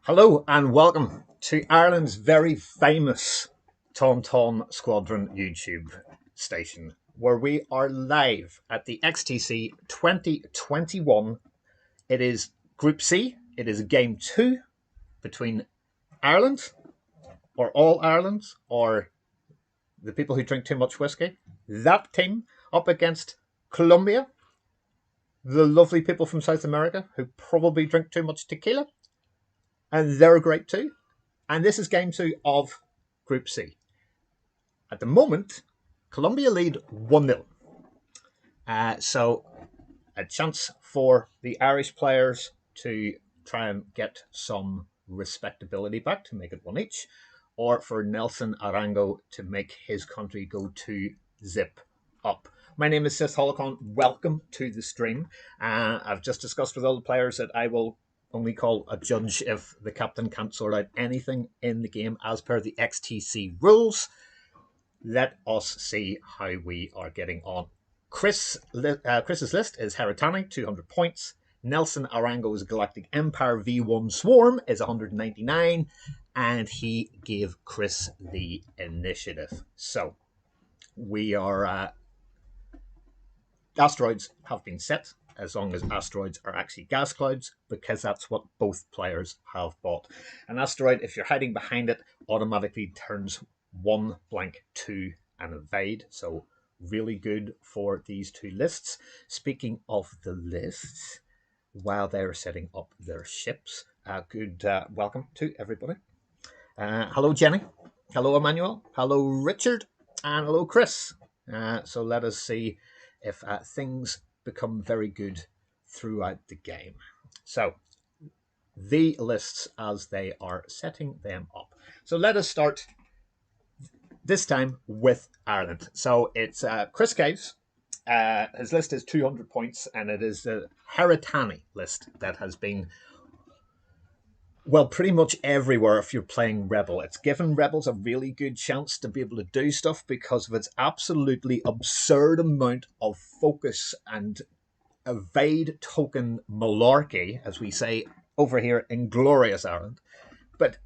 Hello and welcome to Ireland's very famous Tauntaun Squadron YouTube station, where we are live at the XTC 2021. It is Group C. It is Game 2 between Ireland, or all Irelands, or the people who drink too much whiskey. That team up against Colombia, the lovely people from South America who probably drink too much tequila, and they're great too. And this is Game 2 of Group C. At the moment, Colombia lead 1-0. So a chance for the Irish players to try and get some respectability back, to make it one each, or for Nelson Arango to make his country go to zip up. My name is Sith Holocon. Welcome to the stream. I've just discussed with all the players that I will only call a judge if the captain can't sort out anything in the game as per the XTC rules. Let us see how we are getting on. Chris's list is Heratanni, 200 points. Nelson Arango's Galactic Empire V1 Swarm is 199, and he gave Chris the initiative. So we are asteroids have been set, as long as asteroids are actually gas clouds, because that's what both players have bought. An asteroid, if you're hiding behind it, automatically turns one blank to an evade. So really good for these two lists. Speaking of the lists, while they're setting up their ships, good welcome to everybody. Hello, Jenny. Hello, Emmanuel. Hello, Richard. And hello, Chris. So let us see if things become very good throughout the game. So the lists as they are setting them up. So let us start this time with Ireland. So it's Chris Caves. His list is 200 points, and it is the Heratanni list that has been, well, pretty much everywhere if you're playing Rebel. It's given Rebels a really good chance to be able to do stuff because of its absolutely absurd amount of focus and evade token malarkey, as we say over here in glorious Ireland. But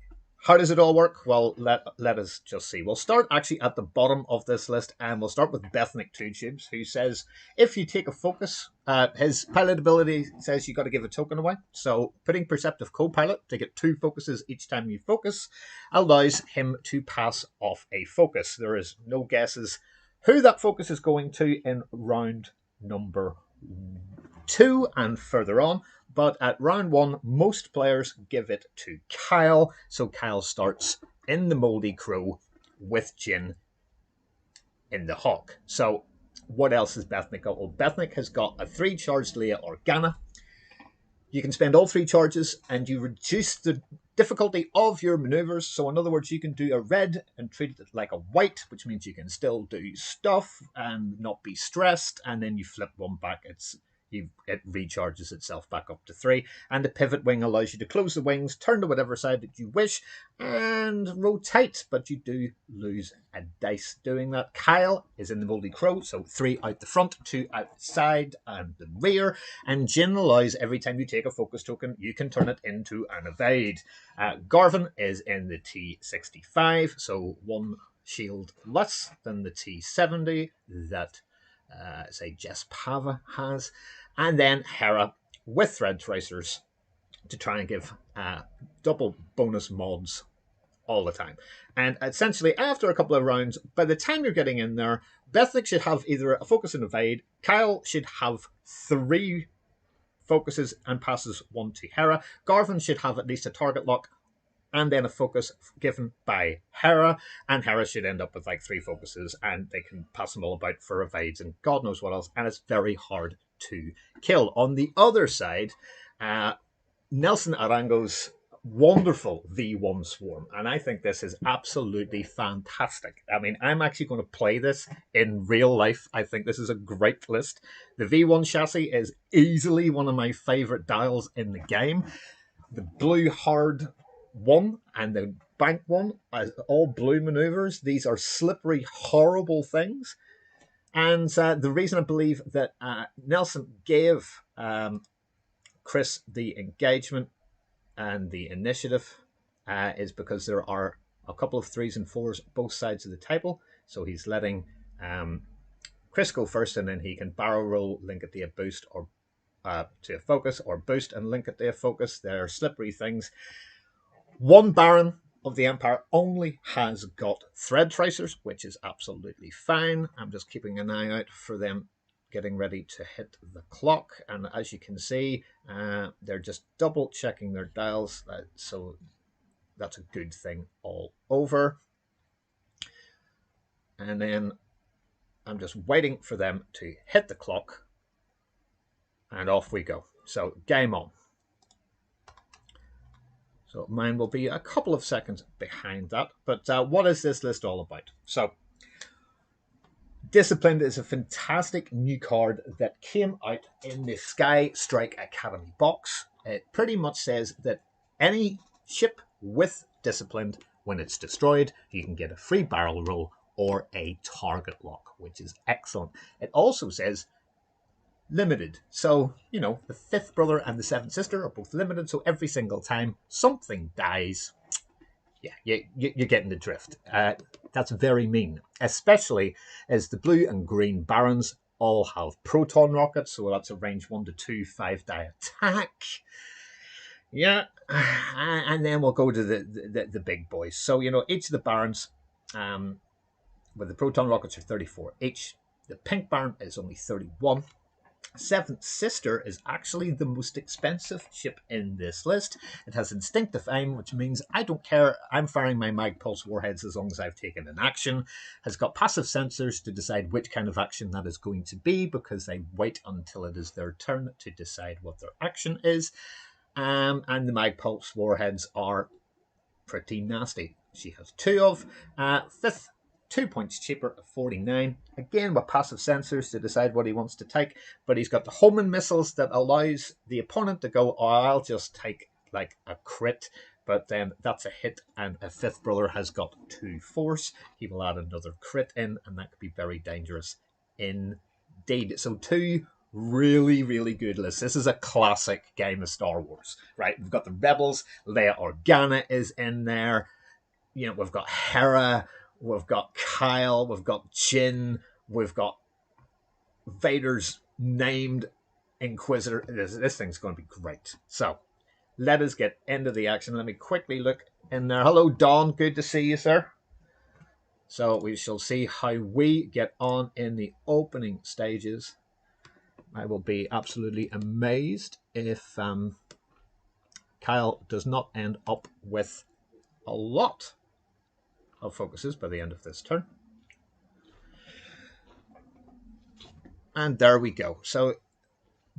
how does it all work? Well, let us just see. We'll start actually at the bottom of this list, and we'll start with Bethnic Two Tubes, who says if you take a focus, his pilot ability says you got to give a token away. So putting Perceptive Co-Pilot to get 2 focuses each time you focus allows him to pass off a focus. There is no guesses who that focus is going to in round number 2 and further on. But at round 1, most players give it to Kyle. So Kyle starts in the Moldy Crow with Jin in the Hawk. So what else has Bethnic got? Well, Bethnic has got a 3-charged Leia Organa. You can spend all 3 charges and you reduce the difficulty of your maneuvers. So in other words, you can do a red and treat it like a white, which means you can still do stuff and not be stressed. And then you flip one back. It recharges itself back up to 3. And the pivot wing allows you to close the wings, turn to whatever side that you wish, and rotate. But you do lose a dice doing that. Kyle is in the Moldy Crow, so 3 out the front, 2 out the side and the rear. And Jin allows every time you take a focus token, you can turn it into an evade. Garvin is in the T65, so 1 shield less than the T70 that say Jess Pava has. And then Hera with Thread Tracers to try and give double bonus mods all the time. And essentially, after a couple of rounds, by the time you're getting in there, Bethnic should have either a focus and evade. Kyle should have 3 focuses and passes 1 to Hera. Garvin should have at least a target lock and then a focus given by Hera, and Hera should end up with like 3 focuses, and they can pass them all about for evades and God knows what else, and it's very hard to kill. On the other side, Nelson Arango's wonderful V1 Swarm, and I think this is absolutely fantastic. I mean, I'm actually going to play this in real life. I think this is a great list. The V1 chassis is easily one of my favourite dials in the game. The blue hard 1 and the bank 1 as all blue maneuvers. These are slippery, horrible things. And the reason I believe that Nelson gave Chris the engagement And the initiative is because there are a couple of 3s and 4s both sides of the table. So he's letting Chris go first, and then he can barrel roll, link it to a boost, or to a focus, or boost and link it to a focus. They're slippery things. One Baron of the Empire only has got thread tracers, which is absolutely fine. I'm just keeping an eye out for them getting ready to hit the clock. And as you can see, they're just double checking their dials. So that's a good thing all over. And then I'm just waiting for them to hit the clock. And off we go. So game on. So mine will be a couple of seconds behind that. But what is this list all about? So Disciplined is a fantastic new card that came out in the Sky Strike Academy box. It pretty much says that any ship with Disciplined, when it's destroyed, you can get a free barrel roll or a target lock, which is excellent. It also says limited. So, you know, the 5th brother and the 7th sister are both limited. So every single time something dies, yeah, you're getting the drift. That's very mean, especially as the blue and green Barons all have proton rockets. So that's a range 1 to 2 5-die attack. Yeah, and then we'll go to the big boys. So, you know, each of the Barons with the proton rockets are 34 each. The pink Baron is only 31. 7th Sister is actually the most expensive ship in this list. It has instinctive aim, which means I don't care. I'm firing my mag pulse warheads as long as I've taken an action. Has got passive sensors to decide which kind of action that is going to be, because they wait until it is their turn to decide what their action is. And the mag pulse warheads are pretty nasty. She has 2 of. 5th, 2 points cheaper at 49. Again, with passive sensors to decide what he wants to take. But he's got the homing missiles that allows the opponent to go, oh, I'll just take like a crit. But then that's a hit, and a 5th brother has got 2 force. He will add another crit in, and that could be very dangerous indeed. So 2 really, really good lists. This is a classic game of Star Wars, right? We've got the Rebels. Leia Organa is in there. You know, we've got Hera. We've got Kyle, we've got Jin, we've got Vader's named Inquisitor. This thing's going to be great. So, let us get into the action. Let me quickly look in there. Hello, Don. Good to see you, sir. So, we shall see how we get on in the opening stages. I will be absolutely amazed if Kyle does not end up with a lot of focuses by the end of this turn. And there we go. So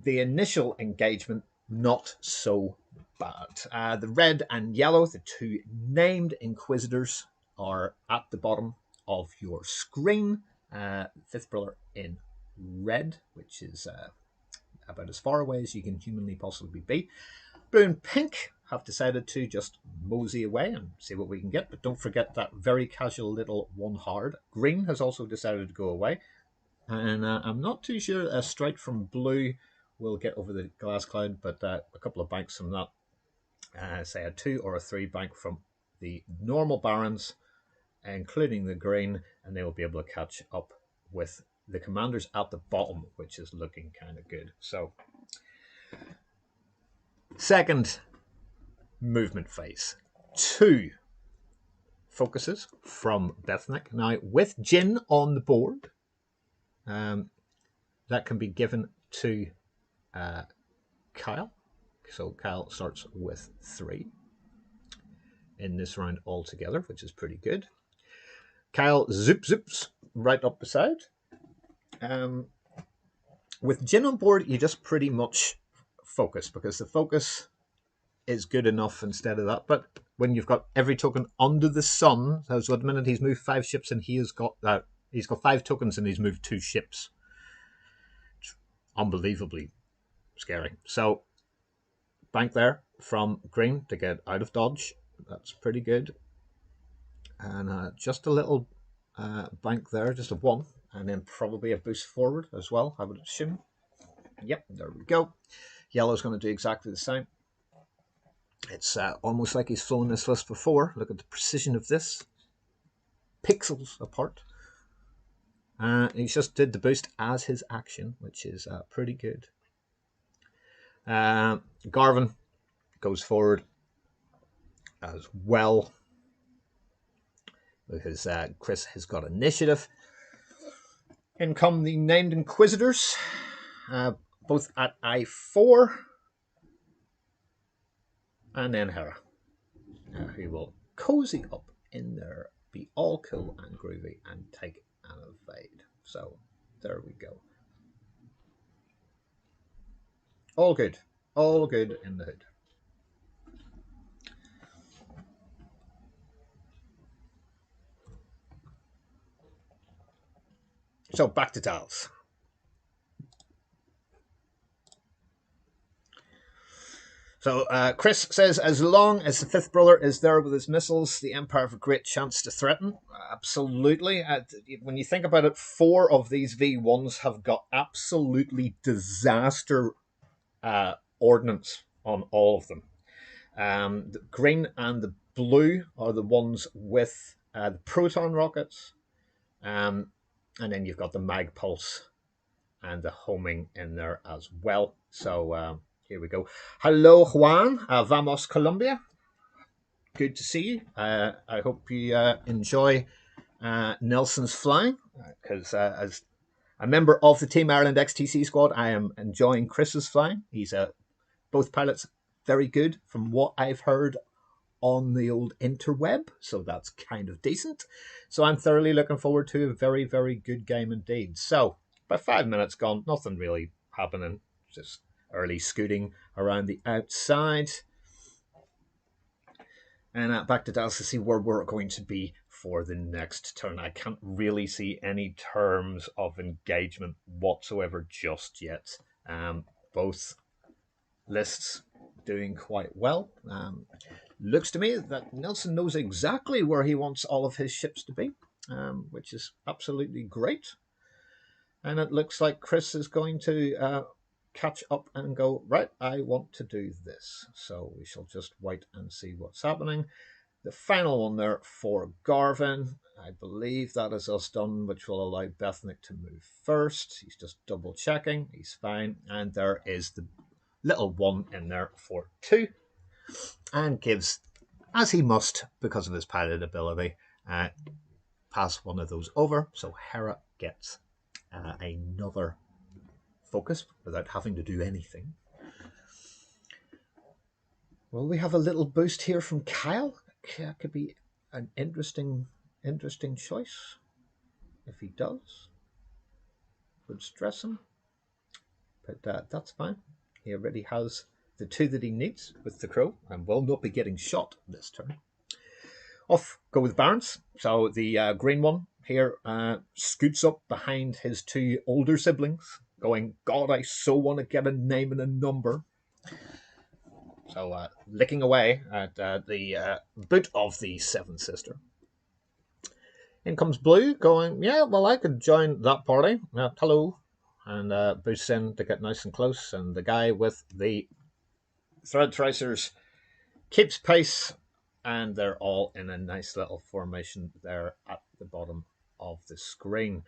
the initial engagement, not so bad. The red and yellow, the 2 named Inquisitors, are at the bottom of your screen. 5th brother in red, which is about as far away as you can humanly possibly be. Blue and pink have decided to just mosey away and see what we can get. But don't forget that very casual little 1 hard. Green has also decided to go away. And I'm not too sure a strike from blue will get over the glass cloud, but a couple of banks from that, say a 2 or a 3 bank from the normal Barons, including the green, and they will be able to catch up with the commanders at the bottom, which is looking kind of good. So, second movement phase. 2 focuses from Bethnick. Now, with Jin on the board, that can be given to Kyle. So Kyle starts with 3 in this round altogether, which is pretty good. Kyle zips right up the side. With Jin on board, you just pretty much focus, because the focus is good enough instead of that. But when you've got every token under the sun, so at the minute he's moved 5 ships and he's got 5 tokens and he's moved 2 ships. It's unbelievably scary. So bank there from green to get out of dodge. That's pretty good. And just a little bank there, just a 1, and then probably a boost forward as well, I would assume. Yep, there we go. Yellow's going to do exactly the same. It's almost like he's flown this list before. Look at the precision of this. Pixels apart. He just did the boost as his action, which is pretty good. Garvin goes forward as well because Chris has got initiative. In come the named Inquisitors, both at I4, and then Hera, who will cozy up in there, be all cool and groovy, and take an evade. So there we go. All good in the hood. So back to Tals. So Chris says, as long as the fifth brother is there with his missiles, the Empire have a great chance to threaten. Absolutely. When you think about it, 4 of these V1s have got absolutely disaster ordnance on all of them. The green and the blue are the ones with the proton rockets. And then you've got the mag pulse and the homing in there as well. So here we go. Hello, Juan. Vamos, Colombia. Good to see you. I hope you enjoy Nelson's flying, because as a member of the Team Ireland XTC squad, I am enjoying Chris's flying. He's both pilots very good from what I've heard on the old interweb, so that's kind of decent. So I'm thoroughly looking forward to a very, very good game indeed. So, by 5 minutes gone, nothing really happening, just early scooting around the outside. And back to Dallas to see where we're going to be for the next turn. I can't really see any terms of engagement whatsoever just yet. Both lists doing quite well. Looks to me that Nelson knows exactly where he wants all of his ships to be, which is absolutely great. And it looks like Chris is going to catch up and go, right, I want to do this. So we shall just wait and see what's happening. The final one there for Garvin, I believe that is us done, which will allow Bethnick to move first. He's just double checking. He's fine. And there is the little one in there for 2. And gives, as he must, because of his pilot ability, pass one of those over. So Hera gets another focus without having to do anything. Well, we have a little boost here from Kyle. Could be an interesting choice if he does. Would stress him, but that's fine. He already has the 2 that he needs with the crow and will not be getting shot this turn. Off go with Barnes. So the green one here scoots up behind his 2 older siblings, going, God, I so want to get a name and a number. So licking away at the boot of the 7th sister. In comes Blue, going, yeah, well, I could join that party. Hello. And boosts in to get nice and close. And the guy with the thread tracers keeps pace. And they're all in a nice little formation there at the bottom of the screen.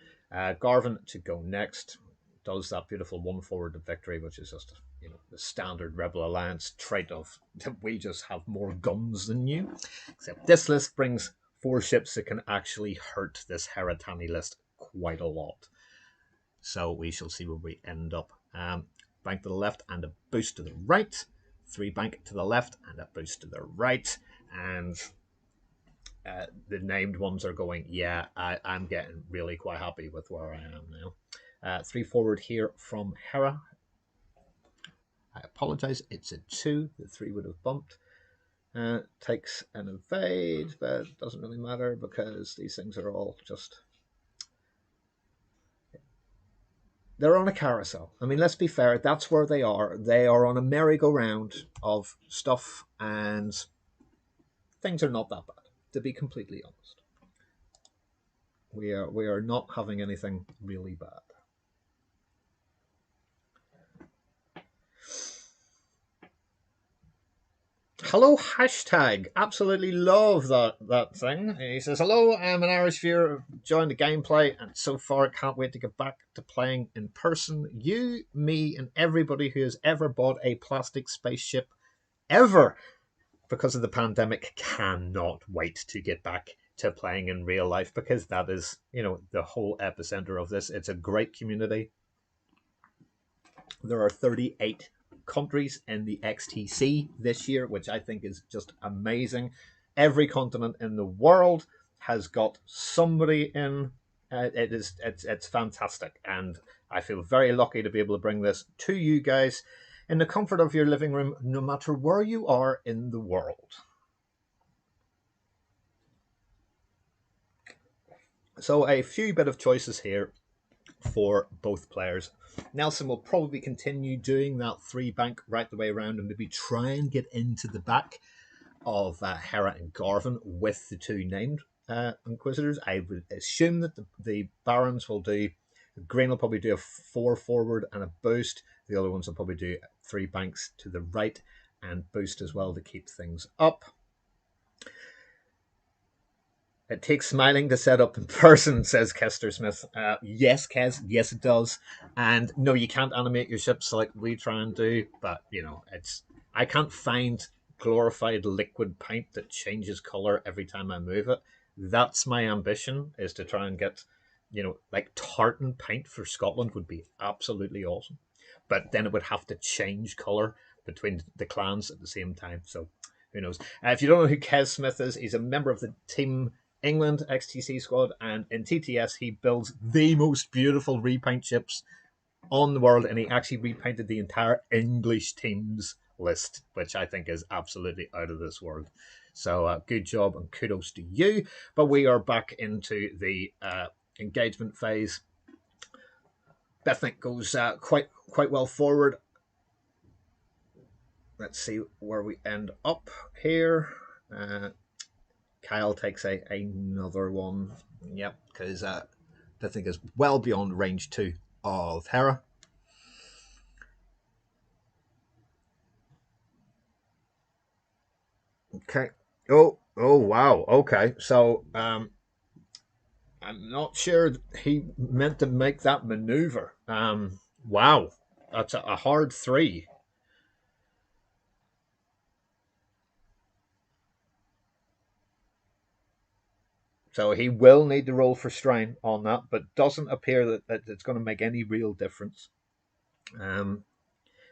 Garvin to go next. Does that beautiful 1 forward to victory, which is just the standard Rebel Alliance trait of we just have more guns than you. Except this list brings 4 ships that can actually hurt this Heratanni list quite a lot. So we shall see where we end up. Bank to the left and a boost to the right. 3 bank to the left and a boost to the right. And the named ones are going, yeah, I'm getting really quite happy with where I am now. 3 forward here from Hera. I apologize, it's a 2. The 3 would have bumped. Takes an evade, but it doesn't really matter because these things are all just... They're on a carousel. I mean, let's be fair, that's where they are. They are on a merry-go-round of stuff, and things are not that bad, to be completely honest. We are not having anything really bad. Hello, hashtag. Absolutely love that thing. He says, hello, I'm an Irish viewer. Joined the gameplay, and so far can't wait to get back to playing in person. You, me, and everybody who has ever bought a plastic spaceship ever because of the pandemic cannot wait to get back to playing in real life, because that is, the whole epicenter of this. It's a great community. There are 38 countries in the XTC this year, which I think is just amazing. Every continent in the world has got somebody in. It's fantastic, and I feel very lucky to be able to bring this to you guys in the comfort of your living room, no matter where you are in the world. So a few bit of choices here for both players. Nelson will probably continue doing that three bank right the way around and maybe try and get into the back of Hera and Garvin with the two named Inquisitors. I would assume that the Barons will do. Green will probably do a 4 forward and a boost. The other ones will probably do three banks to the right and boost as well to keep things up. It takes smiling to set up in person, says Kester Smith. Yes, Kez, yes it does. And no, you can't animate your ships like we try and do, but I can't find glorified liquid paint that changes color every time I move it. That's my ambition, is to try and get, like tartan paint for Scotland would be absolutely awesome. But then it would have to change color between the clans at the same time. So who knows? If you don't know who Kez Smith is, he's a member of the Team England XTC squad, and in TTS he builds the most beautiful repaint ships on the world, and he actually repainted the entire English teams list, which I think is absolutely out of this world. So good job and kudos to you. But we are back into the engagement phase. Bethnick goes quite well forward. Let's see where we end up here. Kyle takes another one. Yep, because Bethnick is well beyond range 2 of Hera. Okay. Oh, wow. Okay. So, I'm not sure he meant to make that maneuver. Wow. That's a hard 3. So he will need to roll for strain on that, but doesn't appear that it's going to make any real difference. And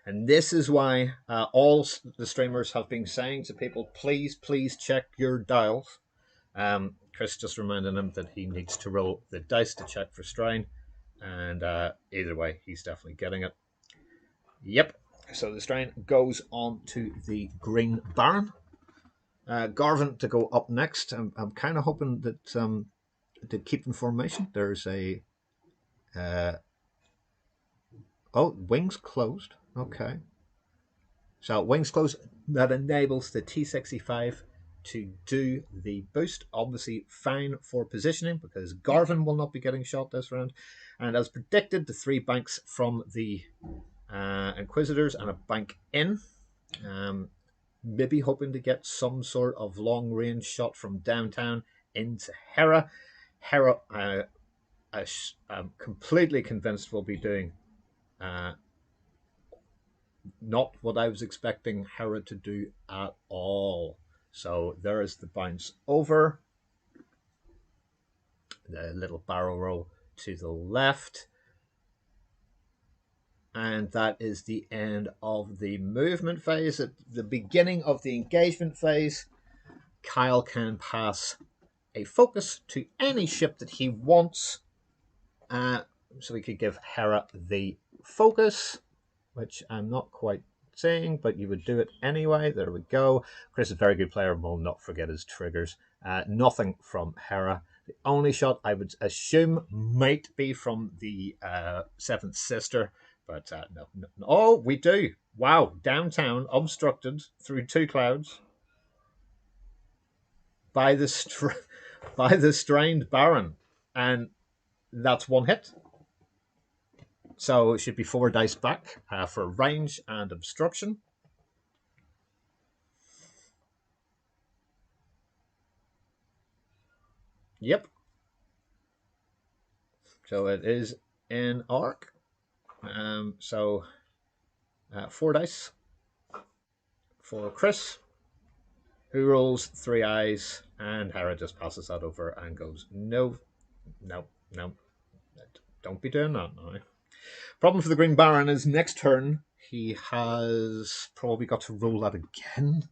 this is why all the streamers have been saying to people, please check your dials. Chris just reminded him that he needs to roll the dice to check for strain. And either way, he's definitely getting it. Yep. So the strain goes on to the Green Baron. Garvin to go up next. I'm kind of hoping that to keep in formation. There's a wings closed. Okay. So wings closed. That enables the T65 to do the boost. Obviously fine for positioning, because Garvin will not be getting shot this round. And as predicted, the 3 banks from the Inquisitors and a bank in. Maybe hoping to get some sort of long range shot from downtown into Hera. Hera, I'm completely convinced will be doing not what I was expecting Hera to do at all. So there is the bounce over. The little barrel roll to the left. And that is the end of the movement phase. At the beginning of the engagement phase, Kyle can pass a focus to any ship that he wants. So we could give Hera the focus, which I'm not quite saying, but you would do it anyway. There we go. Chris is a very good player and will not forget his triggers. Nothing from Hera. The only shot I would assume might be from the Seventh Sister, but no. Oh, we do. Wow, downtown obstructed through 2 clouds by the by the strained Baron, and that's 1 hit. So it should be 4 dice back for range and obstruction. Yep. So it is in arc. So 4 dice for Chris, who rolls 3 eyes, and Hera just passes that over and goes, no, no, no, don't be doing that now. Problem for the Green Baron is next turn he has probably got to roll that again.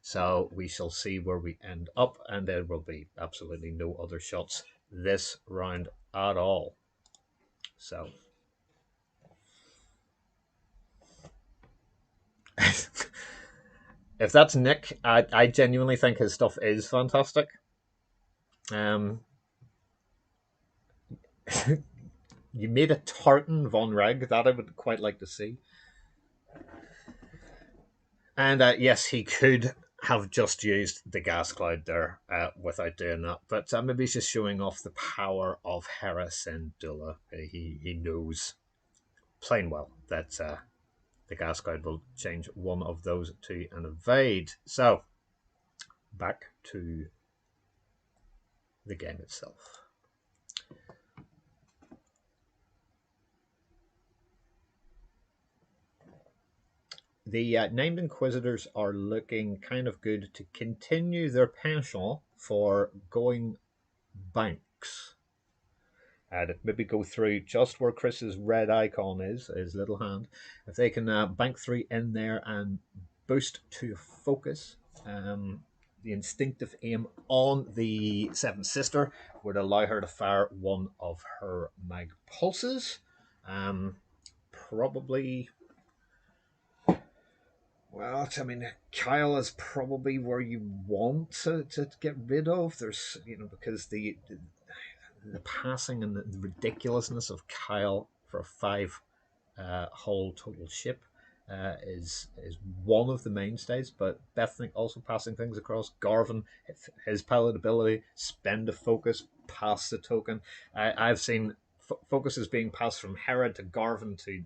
So we shall see where we end up, and there will be absolutely no other shots this round at all. So if that's Nick, I genuinely think his stuff is fantastic. You made a tartan von Reg that I would quite like to see. And yes, he could have just used the gas cloud there without doing that, but maybe he's just showing off the power of Hera Syndulla. He knows plain well that the gas cloud will change one of those to an evade. So back to the game itself. The named Inquisitors are looking kind of good to continue their penchant for going banks. And maybe go through just where Chris's red icon is, his little hand. If they can bank 3 in there and boost to focus, the instinctive aim on the Seventh Sister would allow her to fire one of her mag pulses. Probably. Well, I mean, Kyle is probably where you want to get rid of. There's, because the passing and the ridiculousness of Kyle for a 5 hull total ship is one of the mainstays. But Bethnick also passing things across. Garvin, his pilot ability, spend a focus, pass the token. I've seen focuses being passed from Hera to Garvin to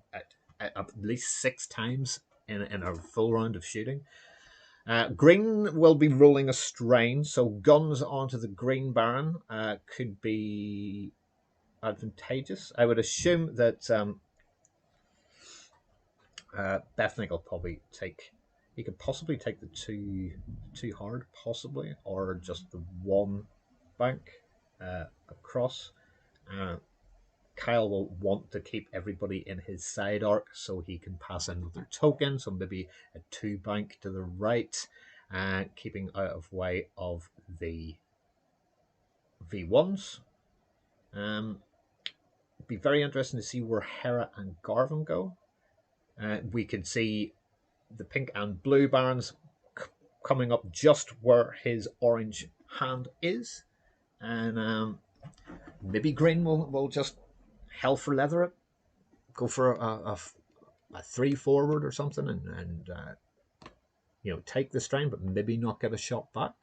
at least 6 times in a full round of shooting. Green will be rolling a strain, so guns onto the Green Baron could be advantageous. I would assume that Bethnick will probably take. He could possibly take the two hard, possibly, or just the one bank across. Kyle will want to keep everybody in his side arc so he can pass another token. So maybe a 2 bank to the right, keeping out of way of the V1s. Be very interesting to see where Hera and Garvin go. We can see the pink and blue barons coming up just where his orange hand is, and maybe green will just hell for leather it, go for a 3 forward or something, and take the strain, but maybe not get a shot back,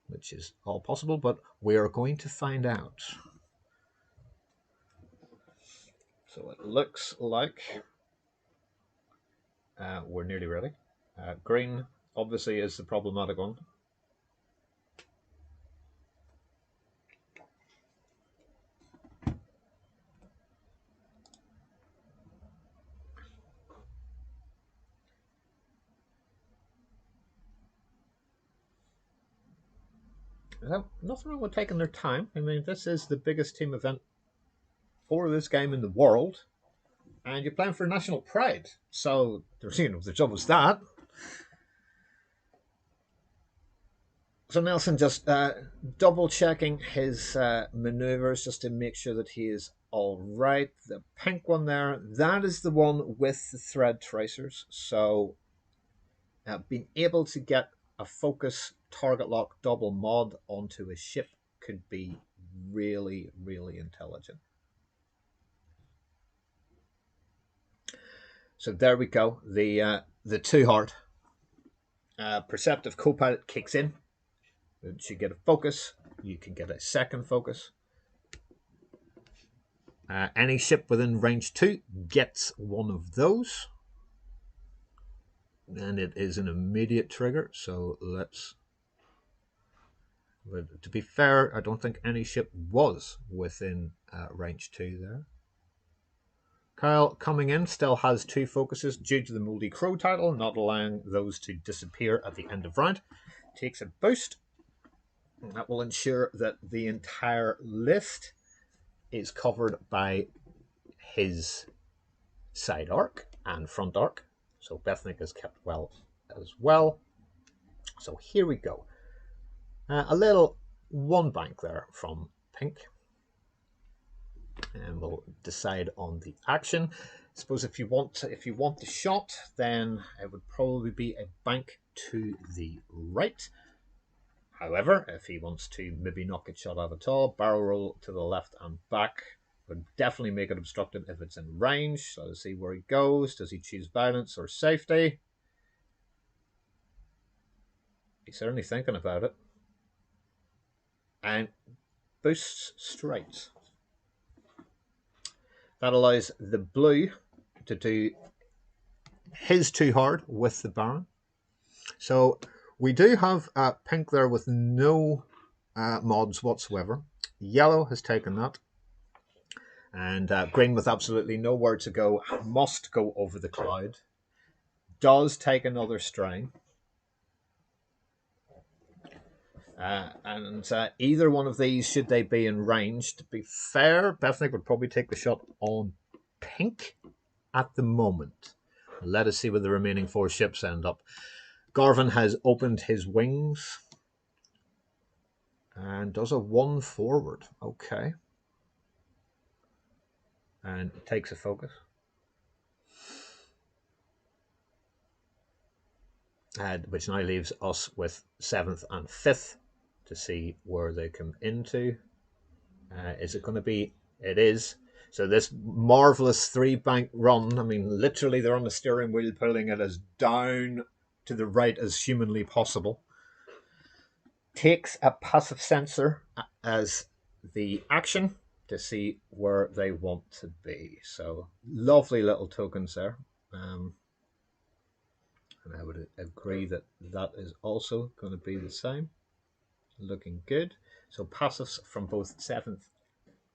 which is all possible. But we are going to find out. So it looks like we're nearly ready. Green obviously is the problematic one. Nothing wrong with taking their time. I mean, this is the biggest team event for this game in the world, and you're playing for national pride. So there's the job was that. So Nelson just double checking his maneuvers just to make sure that he is all right. The pink one there, that is the one with the thread tracers. So being able to get a focus target lock double mod onto a ship could be really, really intelligent. So there we go. The 2 heart perceptive co-pilot kicks in. Once you get a focus, you can get a second focus. Any ship within range 2 gets one of those. And it is an immediate trigger, so let's But to be fair, I don't think any ship was within range 2 there. Kyle coming in still has 2 focuses due to the Moldy Crow title, not allowing those to disappear at the end of round. Takes a boost. That will ensure that the entire list is covered by his side arc and front arc. So Bethnic is kept well as well. So here we go. A little 1 bank there from Pink. And we'll decide on the action. I suppose if you want the shot, then it would probably be a bank to the right. However, if he wants to maybe not get shot out at all, barrel roll to the left and back would definitely make it obstructed if it's in range. So let's see where he goes. Does he choose violence or safety? He's certainly thinking about it. And boosts straight. That allows the blue to do his 2 hard with the Baron. So we do have Pink there with no mods whatsoever. Yellow has taken that. And green with absolutely nowhere to go must go over the cloud. Does take another strain. And either one of these, should they be in range, to be fair, Bethnic would probably take the shot on Pink at the moment. Let us see where the remaining 4 ships end up. Garvin has opened his wings and does a 1 forward. Okay. And takes a focus. Which now leaves us with 7th and 5th to see where they come into. Is it going to be? It is. So this marvelous 3-bank run, I mean, literally they're on the steering wheel pulling it as down to the right as humanly possible. Takes a passive sensor as the action to see where they want to be. So lovely little tokens there. And I would agree that that is also going to be the same. Looking good. So passives from both 7th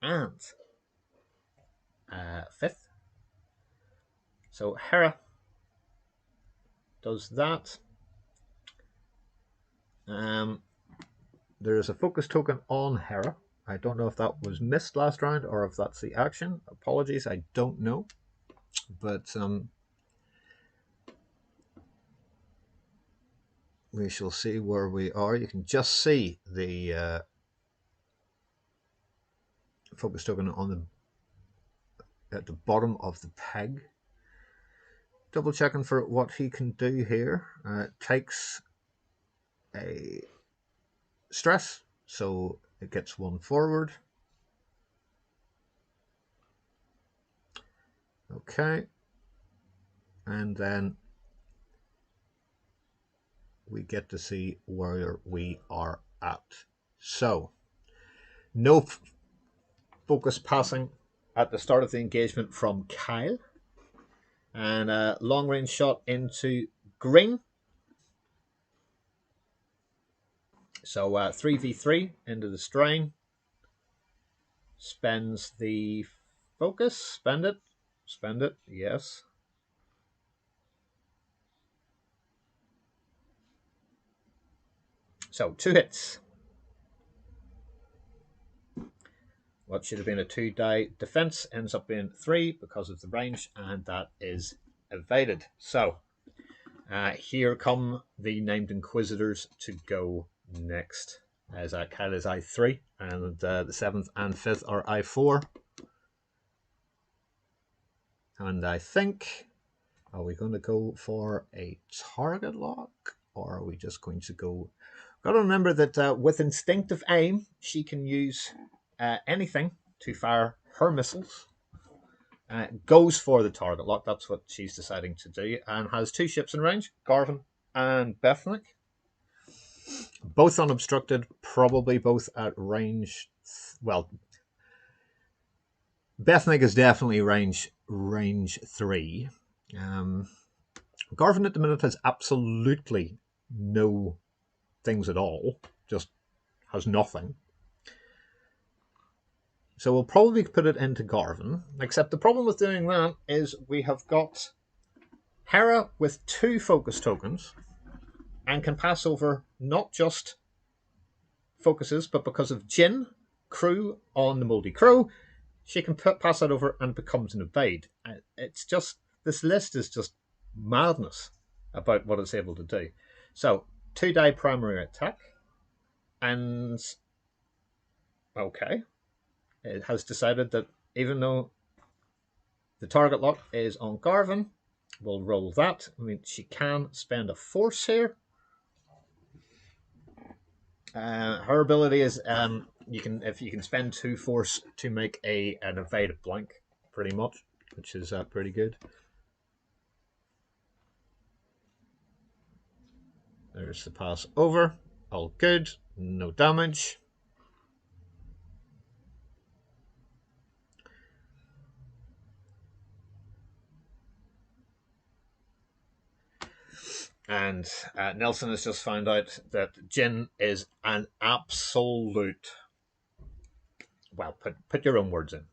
and 5th. So Hera does that. There is a focus token on Hera. I don't know if that was missed last round or if that's the action. Apologies, I don't know. But we shall see where we are. You can just see the focus token on at the bottom of the peg. Double checking for what he can do here. Takes a stress, so it gets 1 forward. Okay. And then we get to see where we are at. So, no focus passing at the start of the engagement from Kyle. And a long range shot into green. So 3v3 into the strain. Spends the focus. Spend it. Spend it. Yes. So 2 hits. What should have been a 2-die defense ends up being 3 because of the range, and that is evaded. So here come the named Inquisitors to go next. As Kyle is I3, and the 7th and 5th are I4. And I think, are we going to go for a target lock, or are we just going to go? Got to remember that with instinctive aim, she can use anything to fire her missiles. Goes for the target lock. That's what she's deciding to do, and has 2 ships in range, Garvin and Bethnic. Both unobstructed, probably both at range. Well, Bethnic is definitely range 3. Garvin at the minute has absolutely no things at all. Just has nothing. So we'll probably put it into Garvin, except the problem with doing that is we have got Hera with 2 focus tokens and can pass over not just focuses, but because of Jin, Crew on the Moldy Crow, she can pass that over and becomes an evade. It's just, this list is just madness about what it's able to do. So, 2-die primary attack, and okay, it has decided that even though the target lock is on Garvin, we'll roll that. I mean, she can spend a force here. Her ability is you can spend 2 force to make an evade blank, pretty much, which is pretty good. There's the pass over, all good, no damage. And Nelson has just found out that Jin is an absolute. Well, put your own words in.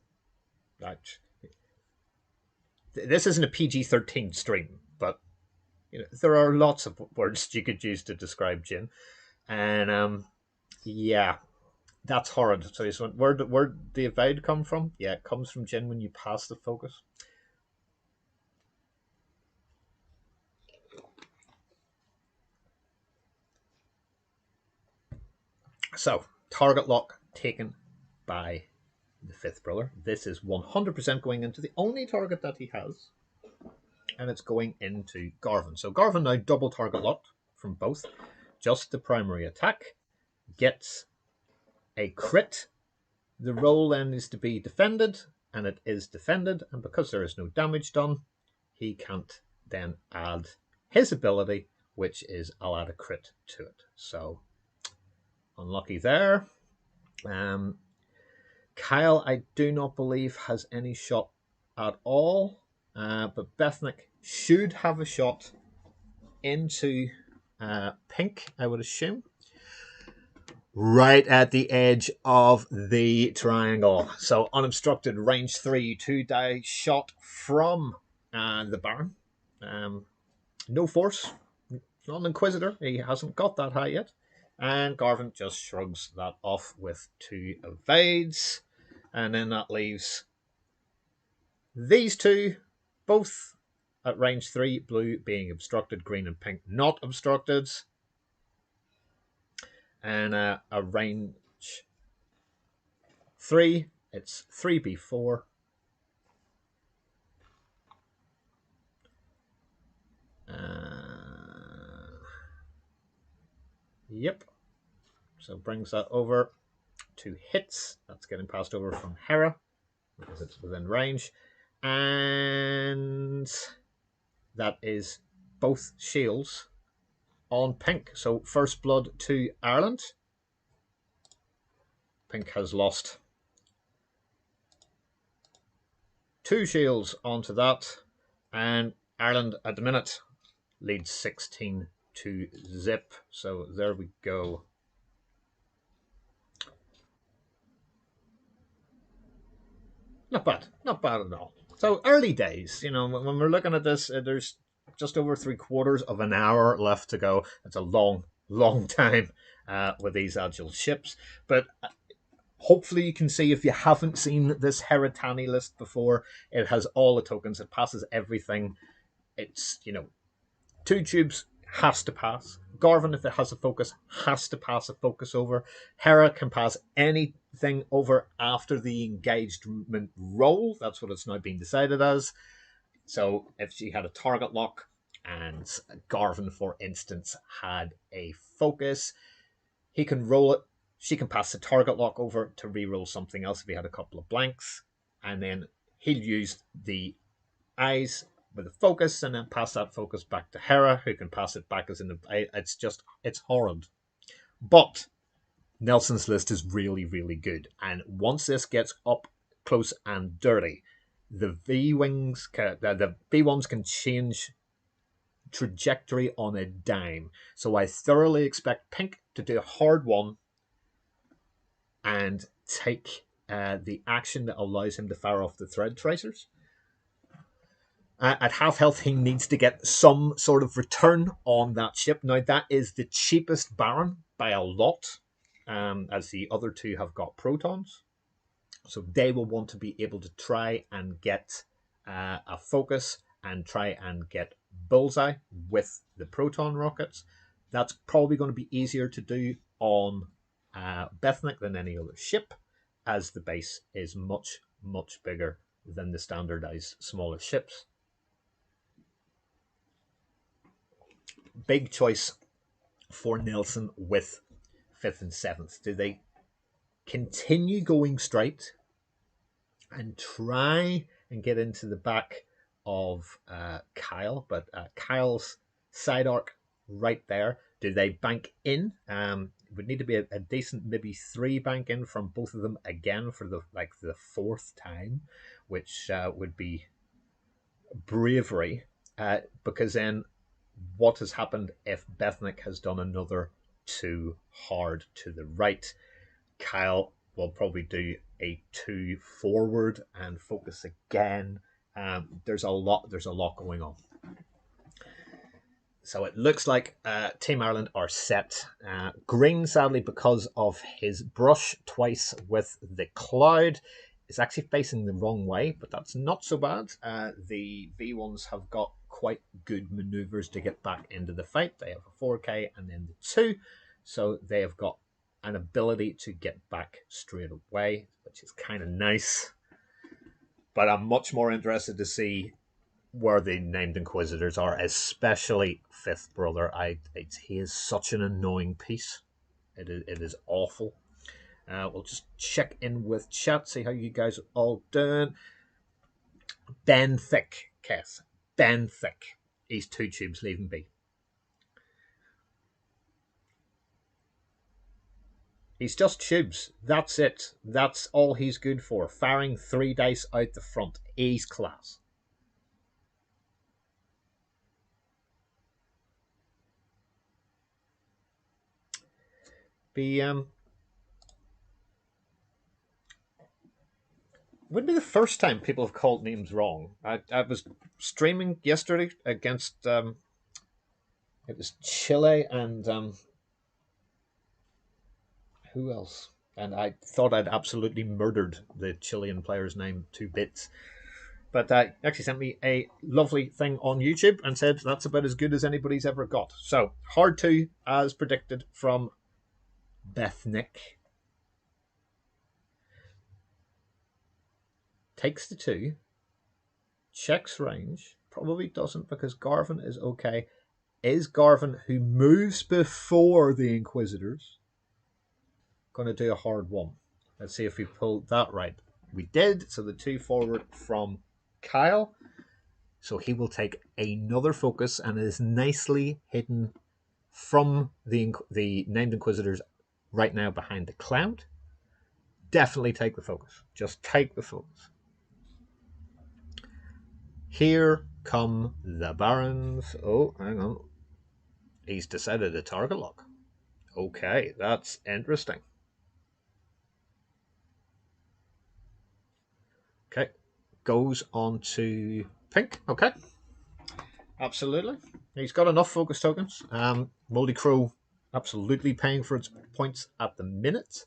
This isn't a PG-13 stream, but there are lots of words you could use to describe Jin, and yeah, that's horrid. So you went, where the evade come from? Yeah, it comes from Jin when you pass the focus. So, target lock taken by the 5th brother. This is 100% going into the only target that he has, and it's going into Garvin. So Garvin now double target locked from both. Just the primary attack gets a crit. The roll then is to be defended, and it is defended, and because there is no damage done, he can't then add his ability, which is I'll add a crit to it. So unlucky there. Kyle, I do not believe, has any shot at all, but Bethnick should have a shot into pink, I would assume. Right at the edge of the triangle. So unobstructed, range 3, 2-die shot from the Baron. No force, not an Inquisitor. He hasn't got that high yet. And Garvin just shrugs that off with 2 evades. And then that leaves these 2, both at range 3, blue being obstructed, green and pink not obstructed. And a range 3, it's 3b4. Yep. So brings that over to hits. That's getting passed over from Hera because it's within range. And that is both shields on pink. So first blood to Ireland. Pink has lost 2 shields onto that. And Ireland at the minute leads 16 to zip. So there we go. Not bad at all. So early days, when we're looking at this, there's just over 3/4 of an hour left to go. It's a long, long time with these agile ships. But hopefully you can see, if you haven't seen this Heratanni list before, it has all the tokens. It passes everything. It's, 2 tubes has to pass. Garvin, if it has a focus, has to pass a focus over. Hera can pass anything over after the engagement roll. That's what it's now being decided as. So if she had a target lock and Garvin, for instance, had a focus, he can roll it. She can pass the target lock over to re-roll something else if he had a couple of blanks. And then he'll use the eyes with a focus and then pass that focus back to Hera, who can pass it back as in the. It's horrid. But Nelson's list is really, really good. And once this gets up close and dirty, the V-Wings, the V1s can change trajectory on a dime. So I thoroughly expect Pink to do a hard one and take the action that allows him to fire off the thread tracers. At half health, he needs to get some sort of return on that ship. Now, that is the cheapest Baron by a lot, as the other two have got protons. So they will want to be able to try and get a focus and try and get bullseye with the proton rockets. That's probably going to be easier to do on Bethnik than any other ship, as the base is much, much bigger than the standardized smaller ships. Big choice for Nelson with 5th and 7th. Do they continue going straight and try and get into the back of Kyle? But Kyle's side arc right there. Do they bank in? It would need to be a decent, maybe 3 bank in from both of them again for the 4th time, which would be bravery. Because then what has happened if Bethnik has done another too hard to the right? Kyle will probably do a 2 forward and focus again. There's a lot going on. So it looks like Team Ireland are set. Green, sadly, because of his brush twice with the cloud, is actually facing the wrong way, but that's not so bad. The V1s have got quite good maneuvers to get back into the fight. They have a 4K and then the 2, so they have got an ability to get back straight away, which is kind of nice. But I'm much more interested to see where the named Inquisitors are, especially Fifth Brother. He is such an annoying piece. It is awful. We'll just check in with chat, see how you guys are all doing. Ben Thick, Kess. Ben Thick. He's 2 tubes, leave him be. He's just tubes. That's it. That's all he's good for. Firing 3 dice out the front. He's class. Wouldn't be the first time people have called names wrong. I was streaming yesterday against it was Chile and who else? And I thought I'd absolutely murdered the Chilean player's name to bits. But actually sent me a lovely thing on YouTube and said that's about as good as anybody's ever got. So hard 2 as predicted from Bethnik. Takes the 2. Checks range. Probably doesn't because Garvin is okay. Is Garvin, who moves before the Inquisitors, going to do a hard 1? Let's see if we pulled that right. We did. So the 2 forward from Kyle. So he will take another focus and is nicely hidden from the named Inquisitors right now behind the cloud. Definitely take the focus. Just take the focus. Here come the Barons. Oh, hang on. He's decided a target lock. Okay, that's interesting. Okay, goes on to pink. Okay, absolutely. He's got enough focus tokens. Moldy Crow absolutely paying for its points at the minute.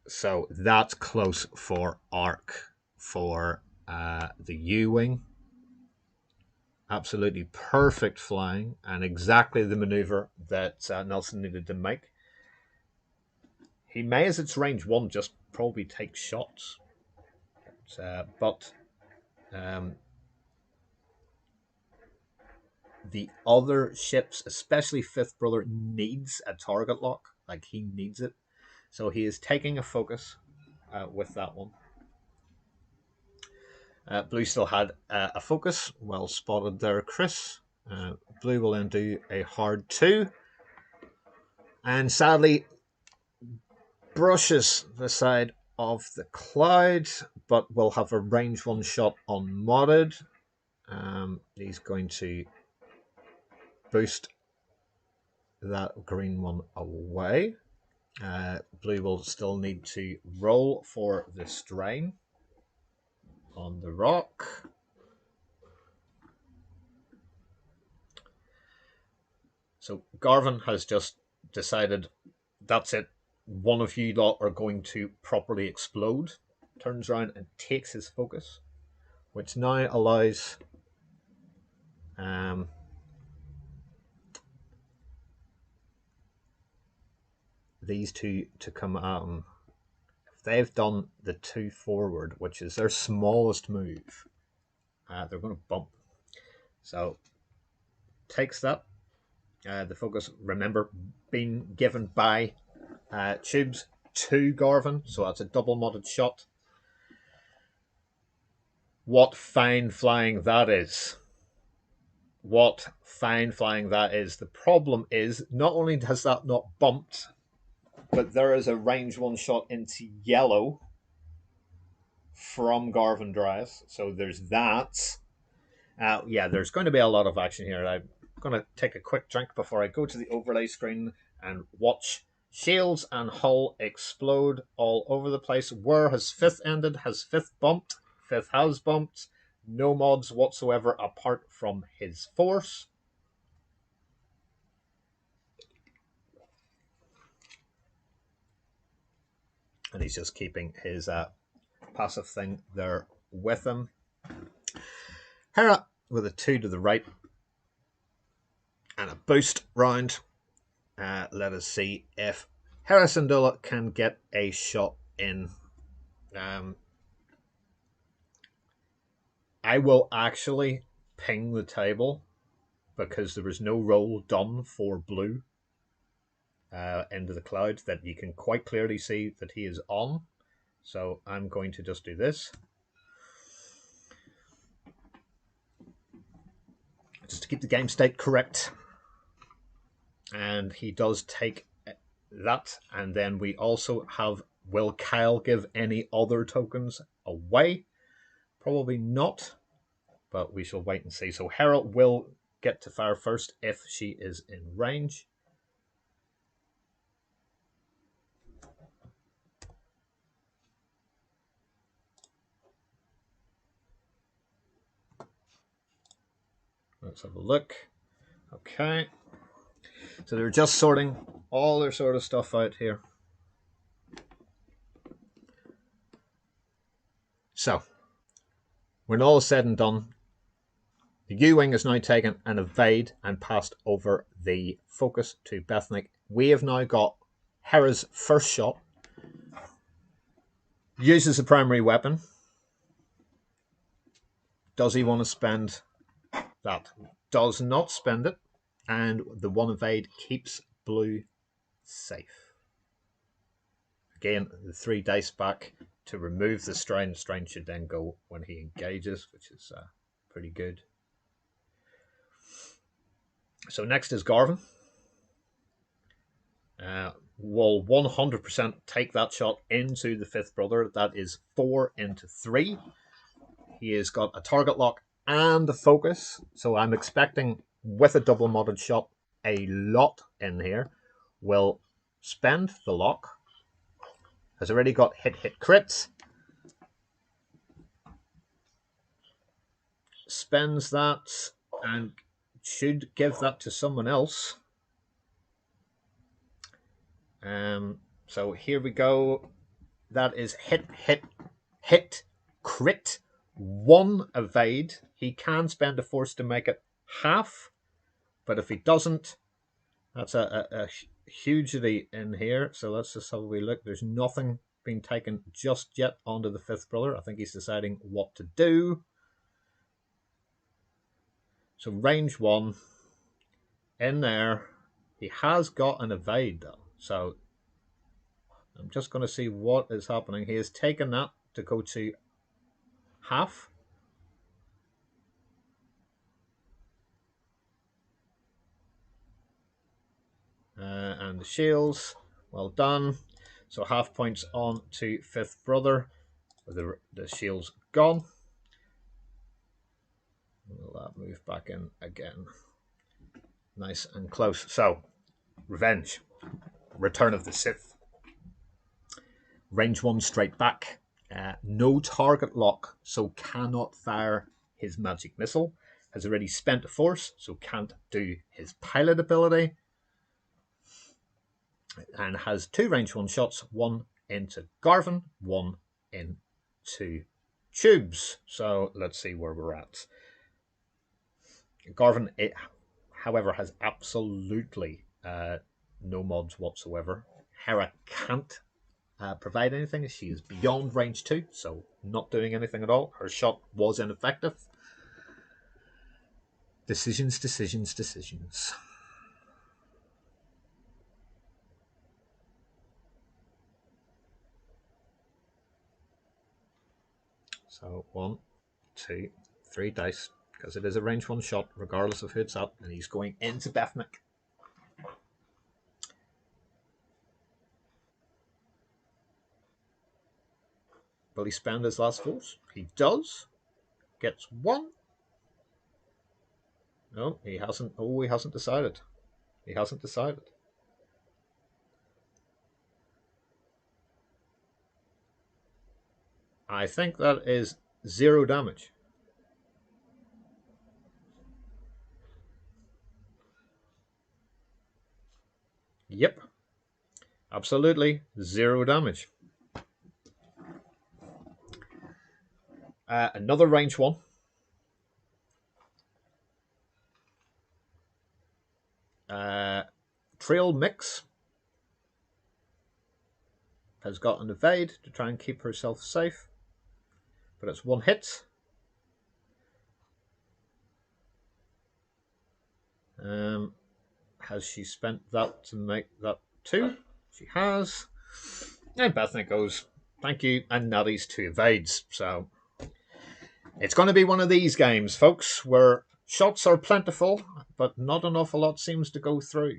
So that's close for arc for the U-Wing. Absolutely perfect flying and exactly the maneuver that Nelson needed to make. He may, as its range 1, just probably take shots. But the other ships, especially Fifth Brother, needs a target lock. Like, he needs it. So he is taking a focus with that one. Blue still had a focus. Well spotted there, Chris. Blue will then do a hard 2. And sadly, brushes the side of the cloud, but will have a range 1 shot on modded. He's going to boost that green one away. Blue will still need to roll for the strain on the rock. So Garvin has just decided that's it. One of you lot are going to properly explode. Turns around and takes his focus, which now allows these two to come at him. If they've done the 2 forward, which is their smallest move, they're going to bump. So takes that. The focus, remember, being given by Tubes to Garvin, so that's a double modded shot. What fine flying that is. What fine flying that is. The problem is, not only has that not bumped, but there is a range 1 shot into yellow from Garvin Dryas. So there's that. Yeah, there's going to be a lot of action here. I'm going to take a quick drink before I go to the overlay screen and watch shields and hull explode all over the place. Where has 5th ended? Has 5th bumped? 5th has bumped. No mods whatsoever apart from his force. And he's just keeping his passive thing there with him. Hera with a 2 to the right and a boost round. Let us see if Hera Syndulla can get a shot in. I will actually ping the table because there was no roll done for blue into the cloud that you can quite clearly see that he is on. So I'm going to just do this. Just to keep the game state correct. And he does take that. And then we also have, will Kyle give any other tokens away? Probably not, but we shall wait and see. So Hera will get to fire first if she is in range. Let's have a look. Okay. So they're just sorting all their sort of stuff out here. So, when all is said and done, the U-Wing is now taken and evade and passed over the focus to Bethnick. We have now got Hera's first shot. Uses the primary weapon. Does he want to spend that? Does not spend it. And the 1 evade keeps blue safe. Again, the 3 dice back to remove the strain. The strain should then go when he engages, which is pretty good. So next is Garvin. Will 100% take that shot into the 5th brother. That is 4 into 3. He has got a target lock and a focus. So I'm expecting, with a double modded shot, a lot in here. Will spend the lock. Has already got hit crits. Spends that and should give that to someone else. So here we go. That is hit, crit, 1 evade. He can spend a force to make it half, but if he doesn't, that's a hugely in here. So let's just have a wee look. There's nothing being taken just yet onto the 5th brother. I think he's deciding what to do. So range 1 in there. He has got an evade though. So I'm just going to see what is happening. He has taken that to go to half. And the shields, well done. So half points on to 5th brother. The shield's gone. Will that move back in again? Nice and close. So Revenge. Return of the Sith. Range 1 straight back. No target lock, so cannot fire his magic missile. Has already spent a force, so can't do his pilot ability. And has 2 range 1 shots, 1 into Garvin, 1 into Tubes. So let's see where we're at. Garvin, however, has absolutely no mods whatsoever. Hera can't provide anything. She is beyond range 2, so not doing anything at all. Her shot was ineffective. Decisions, decisions, decisions. So 1, 2, 3 dice, because it is a range 1 shot, regardless of who it's at, and he's going into Bethnick. Will he spend his last force? He does. Gets 1. No, he hasn't. Oh, he hasn't decided. He hasn't decided. I think that is 0 damage. Yep. Absolutely 0 damage. Another range 1. Trail Mix has got an evade to try and keep herself safe, but it's 1 hit. Has she spent that to make that 2? She has. And Bethany goes, thank you, and Natty's 2 evades. So it's going to be one of these games, folks, where shots are plentiful, but not an awful lot seems to go through.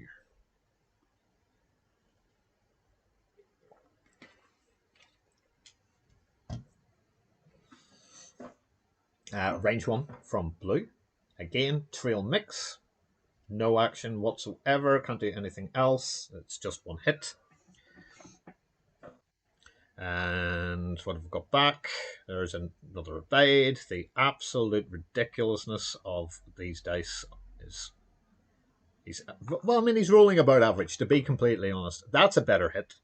Range 1 from Blue. Again, Trail Mix. No action whatsoever. Can't do anything else. It's just 1 hit. And what have we got back? There's another evade. The absolute ridiculousness of these dice is... he's rolling about average, to be completely honest. That's a better hit.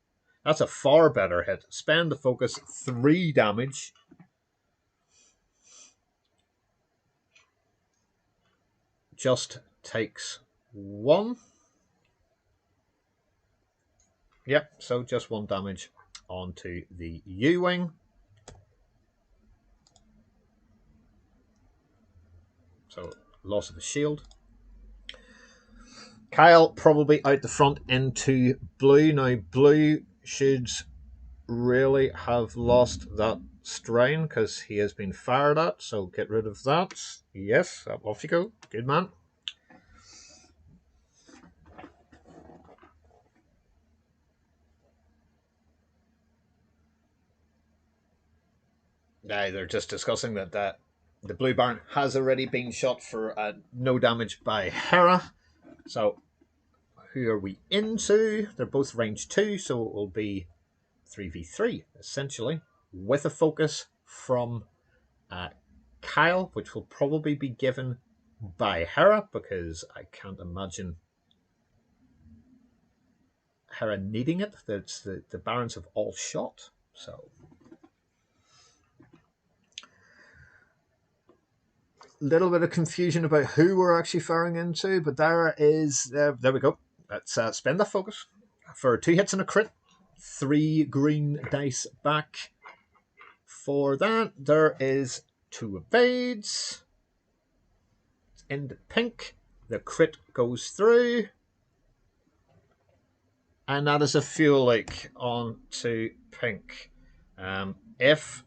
That's a far better hit. Spend the focus, 3 damage. Just takes 1. Yep, so just 1 damage onto the U-Wing. So loss of a shield. Kyle probably out the front into Blue. Now Blue should really have lost that strain because he has been fired at, so get rid of that. Yes, off you go. Good man. They're just discussing that the Blue Baron has already been shot for no damage by Hera. So who are we into? They're both range 2, so it will be 3v3, essentially, with a focus from Kyle, which will probably be given by Hera, because I can't imagine Hera needing it. That's the Barons have all shot, so... little bit of confusion about who we're actually firing into, but there we go. Let's spend that focus for 2 hits and a crit. 3 green dice back for that. There is 2 evades. It's into pink. The crit goes through. And that is a fuel leak onto pink. If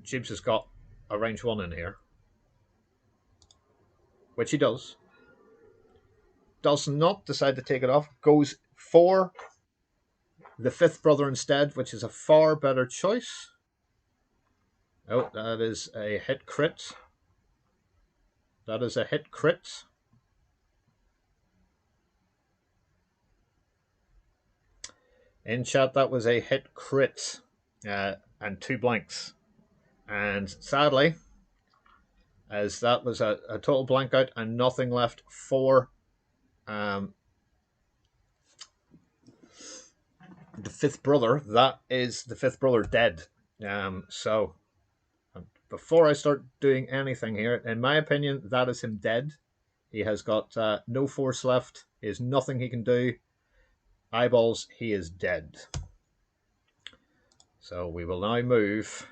Jibs has got a range 1 in here, which he does not decide to take it off, goes for the 5th brother instead, which is a far better choice. Oh, that is a hit crit. That is a hit crit. In chat, that was a hit crit and 2 blanks. And sadly, as that was a total blank out and nothing left for the fifth brother, that is the fifth brother dead. So before I start doing anything here, in my opinion, that is him dead. He has got no force left. There's nothing he can do. Eyeballs, he is dead. So we will now move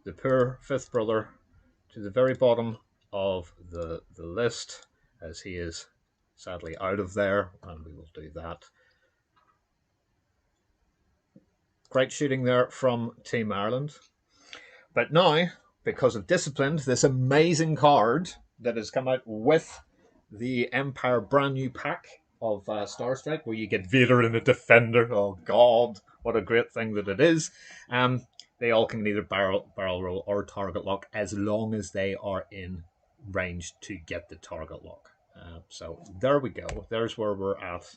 the poor fifth brother to the very bottom of the list, as he is sadly out of there, and we will do that. Great shooting there from Team Ireland. But now, because of Disciplined, this amazing card that has come out with the Empire brand new pack of Star Strike, where you get Vader and a Defender. Oh God, what a great thing that it is. They all can either barrel roll or target lock, as long as they are in range to get the target lock. So there we go. There's where we're at.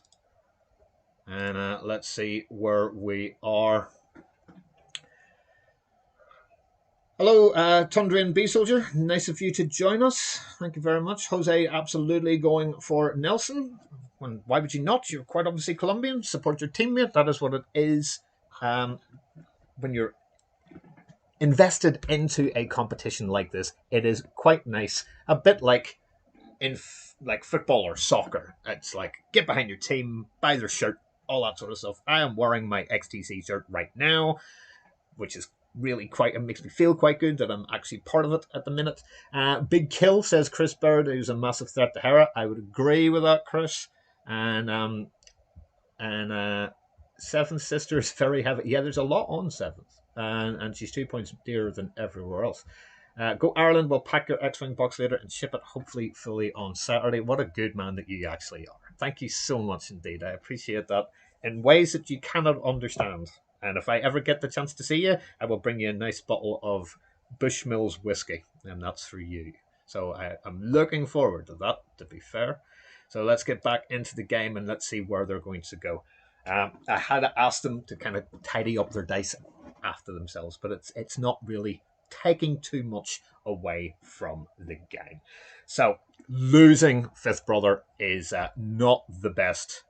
And let's see where we are. Hello, Tundrian B Soldier. Nice of you to join us. Thank you very much. Jose absolutely going for Nelson. Why would you not? You're quite obviously Colombian. Support your teammate. That is what it is. When you're invested into a competition like this, it is quite nice. A bit like in like football or soccer. It's like, get behind your team, buy their shirt, all that sort of stuff. I am wearing my XTC shirt right now, which is really quite, it makes me feel quite good that I'm actually part of it at the minute. Big Kill says Chris Bird, who's a massive threat to Hera. I would agree with that, Chris. And Seventh Sister is very heavy. Yeah, there's a lot on Seventh, and she's 2 points dearer than everywhere else. Go Ireland, we'll pack your X-Wing box later and ship it hopefully fully on Saturday. What a good man that you actually are. Thank you so much indeed. I appreciate that in ways that you cannot understand. And if I ever get the chance to see you, I will bring you a nice bottle of Bushmills whiskey, and that's for you. So I'm looking forward to that, to be fair. So let's get back into the game and let's see where they're going to go. I had asked them to kind of tidy up their dice after themselves, but it's not really taking too much away from the game. So losing Fifth Brother is not the best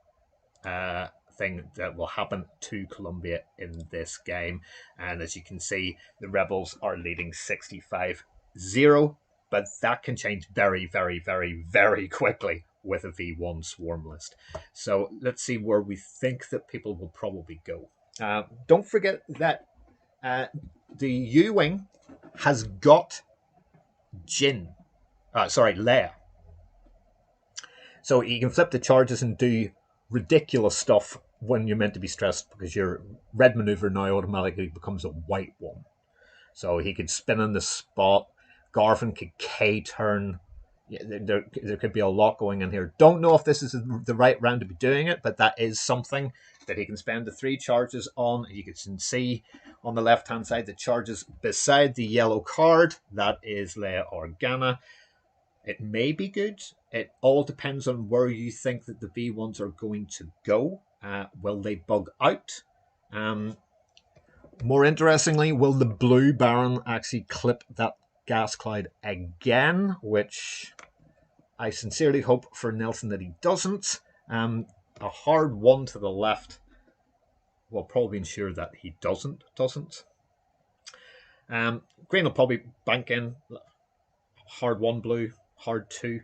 thing that will happen to Colombia in this game. And as you can see, the Rebels are leading 65-0, but that can change very, very, very, very quickly with a V1 swarm list. So let's see where we think that people will probably go. Don't forget that the U-Wing has got Leia. So you can flip the charges and do ridiculous stuff when you're meant to be stressed, because your red maneuver now automatically becomes a white one. So he could spin on the spot. Garvin could K-turn. Yeah, there could be a lot going in here. Don't know if this is the right round to be doing it, but that is something that he can spend the 3 charges on. You can see on the left-hand side the charges beside the yellow card. That is Leia Organa. It may be good. It all depends on where you think that the V1s are going to go. Will they bug out? More interestingly, will the Blue Baron actually clip that gas cloud again? Which I sincerely hope for Nelson that he doesn't. A hard 1 to the left will probably ensure that he doesn't. Green will probably bank in. Hard 1 blue, hard 2.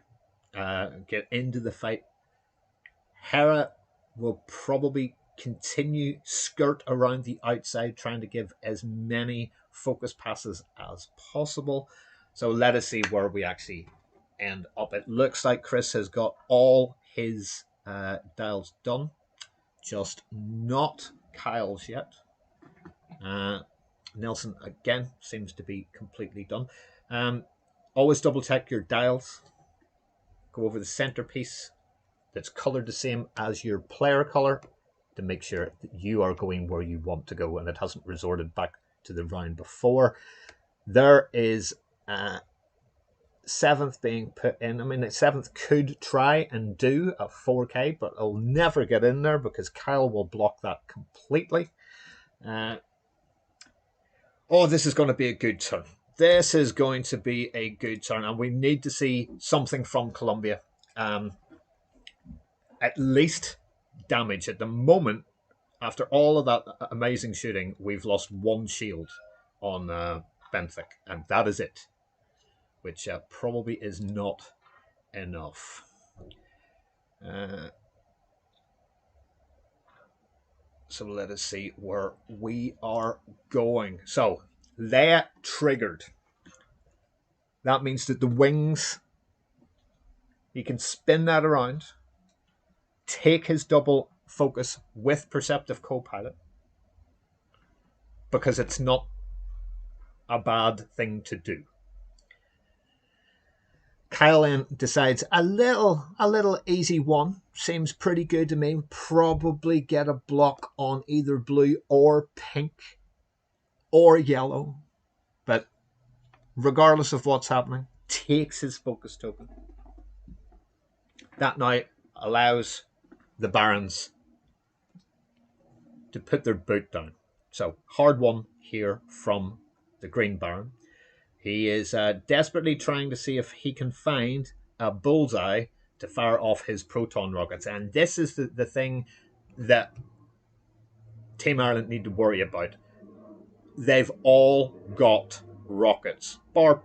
Get into the fight. Hera will probably continue skirt around the outside, trying to give as many focus passes as possible. So let us see where we actually end up. It looks like Chris has got all his dials done, just not Kyle's yet. Nelson again seems to be completely done. Always double check your dials. Go over the centerpiece that's colored the same as your player color to make sure that you are going where you want to go and it hasn't resorted back to the round before. There is 7th being put in. I mean, the 7th could try and do a 4K, but it'll never get in there because Kyle will block that completely. Oh, this is going to be a good turn. This is going to be a good turn, and we need to see something from Colombia. At least damage. At the moment, after all of that amazing shooting, we've lost 1 shield on Benthic, and that is it, which probably is not enough. So let us see where we are going. So, Leia triggered. That means that the wings, he can spin that around, take his double focus with Perceptive Co-Pilot, because it's not a bad thing to do. Kyle then decides a little easy one. Seems pretty good to me. Probably get a block on either blue or pink or yellow. But regardless of what's happening, takes his focus token. That now allows the Barons to put their boot down. So, hard one here from the Green Baron. He is desperately trying to see if he can find a bullseye to fire off his proton rockets. And this is the thing that Team Ireland need to worry about. They've all got rockets, bar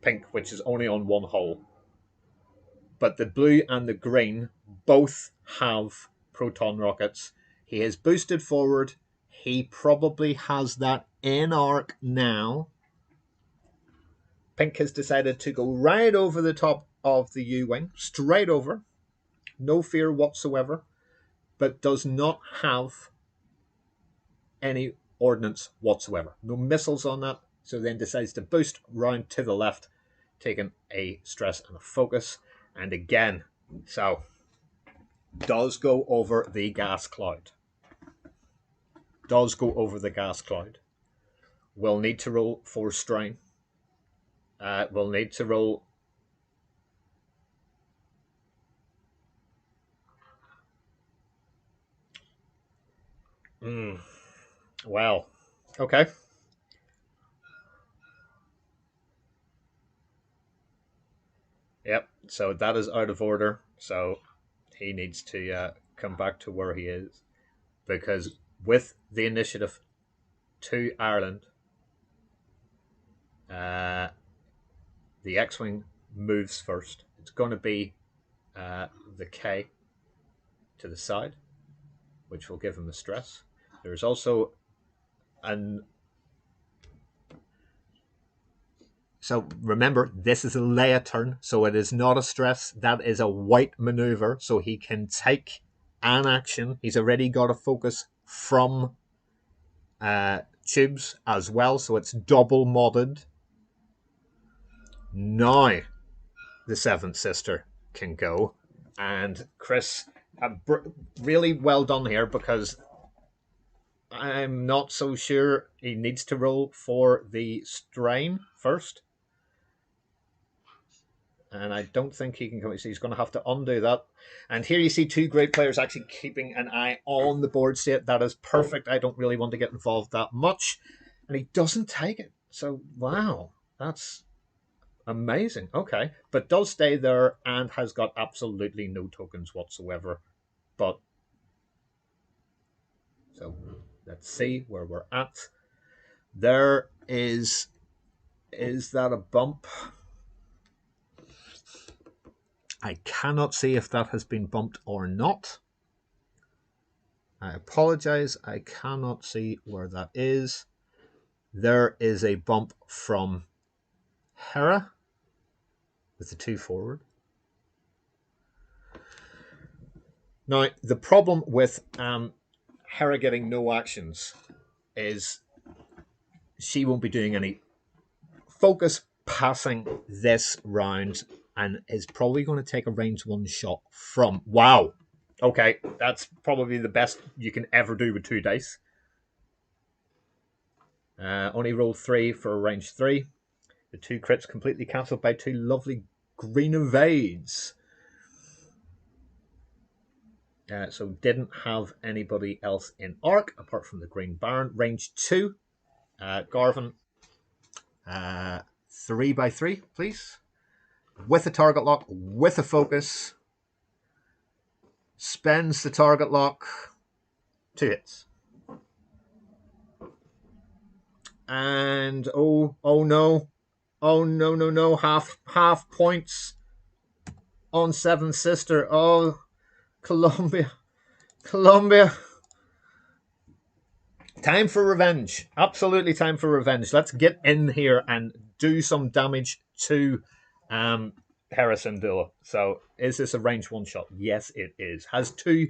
pink, which is only on 1 hull. But the blue and the green both have proton rockets. He is boosted forward. He probably has that in arc now. Pink has decided to go right over the top of the U-wing, straight over, no fear whatsoever, but does not have any ordnance whatsoever. No missiles on that, so then decides to boost round to the left, taking a stress and a focus, and again, so does go over the gas cloud. Does go over the gas cloud. Will need to roll 4 strain. We'll need to roll. Well, okay. Yep, so that is out of order. So he needs to come back to where he is. Because with the initiative to Ireland, the X-Wing moves first. It's going to be the K to the side, which will give him a stress. There's also an... So remember, this is a Leia turn, so it is not a stress. That is a white maneuver, so he can take an action. He's already got a focus from tubes as well, so it's double modded. Now the 7th sister can go. And Chris, really well done here, because I'm not so sure he needs to roll for the strain first. And I don't think he can come. So he's going to have to undo that. And here you see 2 great players actually keeping an eye on the board state. That is perfect. I don't really want to get involved that much. And he doesn't take it. So, wow. That's amazing. Okay. But does stay there and has got absolutely no tokens whatsoever. But, so let's see where we're at. There is that a bump? I cannot see if that has been bumped or not. I apologize. I cannot see where that is. There is a bump from Hera with the 2 forward. Now, the problem with Hera getting no actions is she won't be doing any focus passing this round, and is probably going to take a range 1 shot from... Wow. Okay, that's probably the best you can ever do with 2 dice. Only roll 3 for range 3. The 2 crits completely cancelled by 2 lovely green evades. So didn't have anybody else in arc apart from the Green Baron. Range 2. Garvin. 3x3, please. With a target lock, with a focus. Spends the target lock. 2 hits. And oh no. Oh no. Half points on Seventh Sister. Oh, Colombia. Time for revenge. Absolutely time for revenge. Let's get in here and do some damage to Heratanni. So, is this a range one shot? Yes, it is. Has 2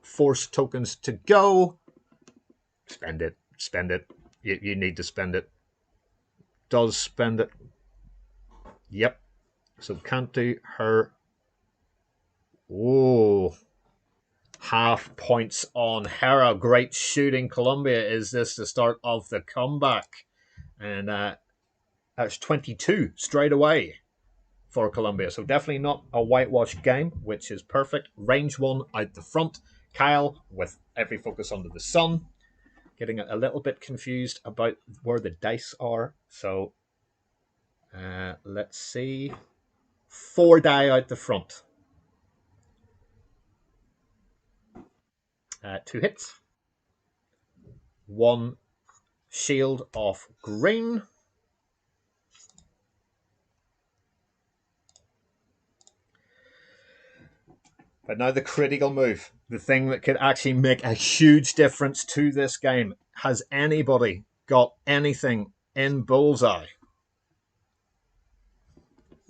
force tokens to go. Spend it. You need to spend it. Does spend it. Yep. So can't do her. Oh. Half points on Hera. Great shooting, Colombia. Is this the start of the comeback? And that's 22 straight away for Colombia. So definitely not a whitewash game, which is perfect. Range 1 out the front. Kyle with every focus under the sun. Getting a little bit confused about where the dice are. So let's see. 4 die out the front. 2 hits. 1 shield off green. But now the critical move. The thing that could actually make a huge difference to this game. Has anybody got anything in bullseye?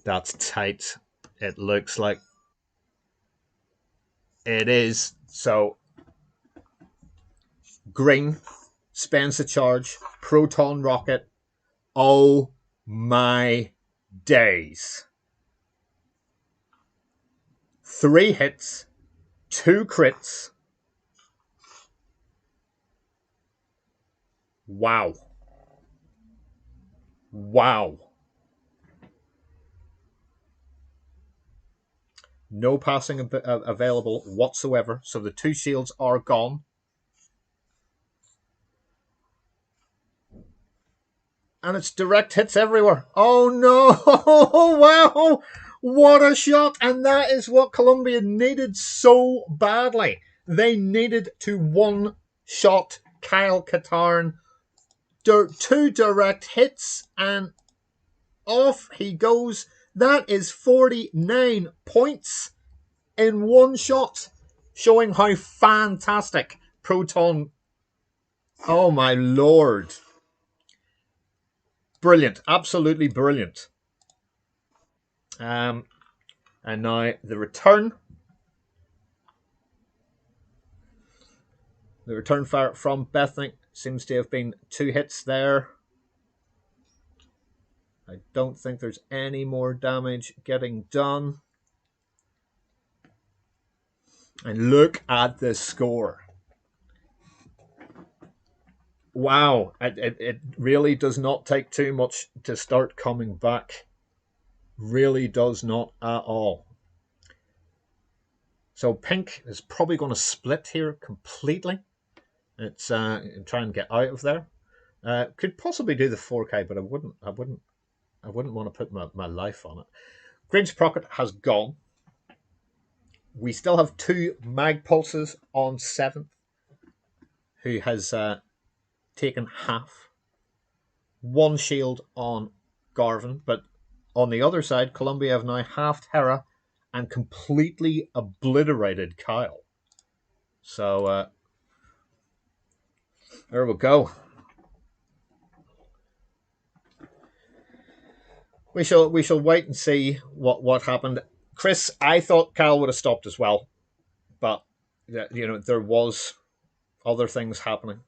That's tight. It looks like it is. So green spends a charge. Proton rocket. Oh my days. 3 hits. 2 crits. Wow. No passing available whatsoever. So the 2 shields are gone. And it's direct hits everywhere. Oh no! Wow! What a shot! And that is what Colombia needed so badly. They needed to one-shot Kyle Katarn. 2 direct hits and off he goes. That is 49 points in 1 shot. Showing how fantastic Proton... Oh my lord. Brilliant. Absolutely brilliant. And now the return. The return fire from Bethany seems to have been 2 hits there. I don't think there's any more damage getting done. And look at the score. Wow. It really does not take too much to start coming back. Really does not at all. So pink is probably going to split here completely. It's try and get out of there. Could possibly do the 4K, but I wouldn't want to put my life on it. Green Sprocket has gone. We still have 2 mag pulses on 7th, who has taken half. 1 shield on Garvin, but on the other side, Colombia have now halved Hera and completely obliterated Kyle. So there we go. We shall wait and see what happened. Chris, I thought Kyle would have stopped as well, but there was other things happening.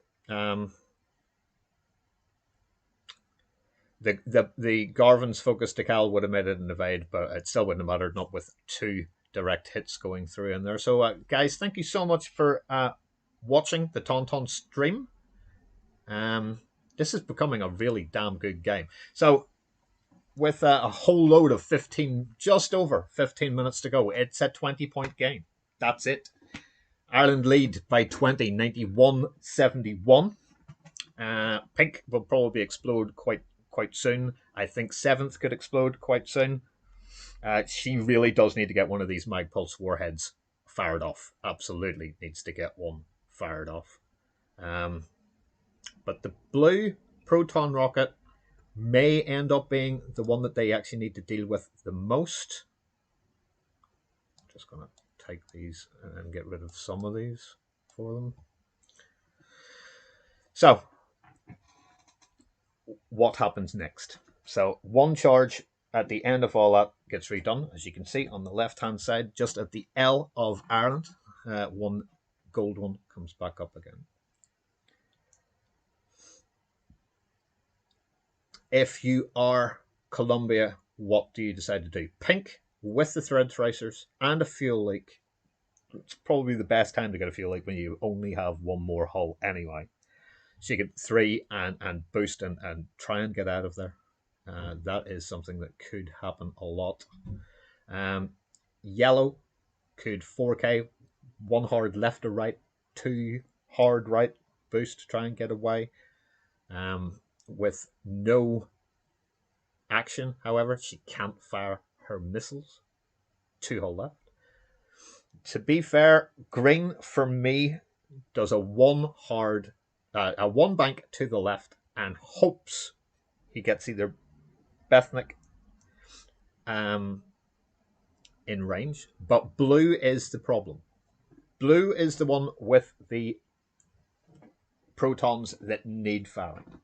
The Garvin's focus to Cal would have made it an evade, but it still wouldn't have mattered, not with 2 direct hits going through in there. So, guys, thank you so much for watching the Tauntaun stream. This is becoming a really damn good game. So, with a whole load of 15, just over 15 minutes to go. It's a 20-point game. That's it. Ireland lead by 20, 91-71. Pink will probably explode quite soon. I think 7th could explode quite soon. She really does need to get one of these Magpulse warheads fired off. Absolutely needs to get one fired off. But the blue proton rocket may end up being the one that they actually need to deal with the most. Just going to take these and get rid of some of these for them. So, what happens next? So, one charge at the end of all that gets redone, as you can see on the left-hand side, just at the L of Ireland. One gold one comes back up again. If you are Colombia, what do you decide to do? Pink with the thread tracers and a fuel leak. It's probably the best time to get a fuel leak when you only have one more hull anyway. So you get 3 and boost and try and get out of there. That is something that could happen a lot. Yellow could 4K, 1 hard left or right, 2 hard right boost to try and get away. With no action, however, she can't fire her missiles. 2 hull left. To be fair, green for me does a 1 hard, a 1 bank to the left and hopes he gets either Bethnick in range, but blue is the problem. Blue is the one with the protons that need firing.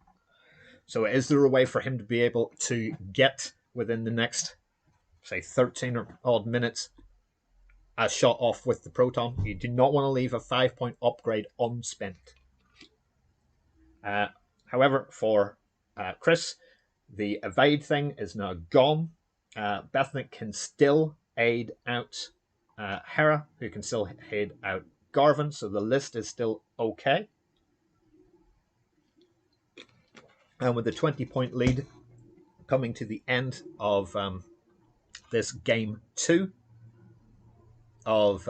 So is there a way for him to be able to get within the next, say, 13 or odd minutes a shot off with the proton? You do not want to leave a 5-point upgrade unspent. However, for Chris, the evade thing is now gone. Bethnick can still aid out Hera, who can still aid out Garvin, so the list is still okay. And with the 20-point lead coming to the end of this game 2 of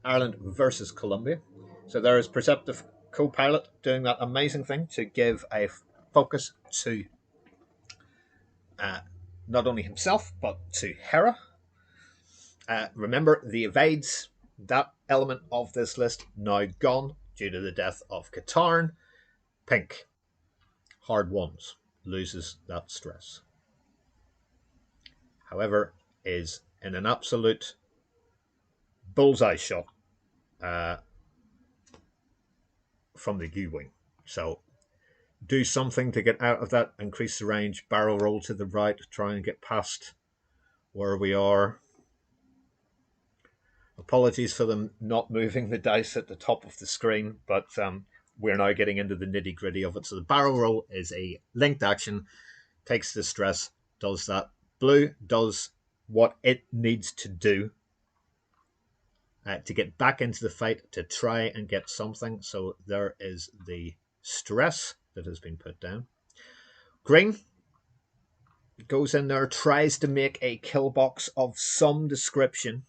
Ireland versus Colombia. So there is Perceptive co-pilot doing that amazing thing to give a focus to not only himself, but to Hera. Remember, the evades, that element of this list, now gone due to the death of Katarn. Pink, hard ones, loses that stress. However, is in an absolute bullseye shot from the U-wing. So do something to get out of that, increase the range, barrel roll to the right, try and get past where we are. Apologies for them not moving the dice at the top of the screen, but we're now getting into the nitty-gritty of it. So the barrel roll is a linked action, takes the stress, does that. Blue does what it needs to do to get back into the fight, to try and get something. So there is the stress that has been put down. Green goes in there, tries to make a kill box of some description.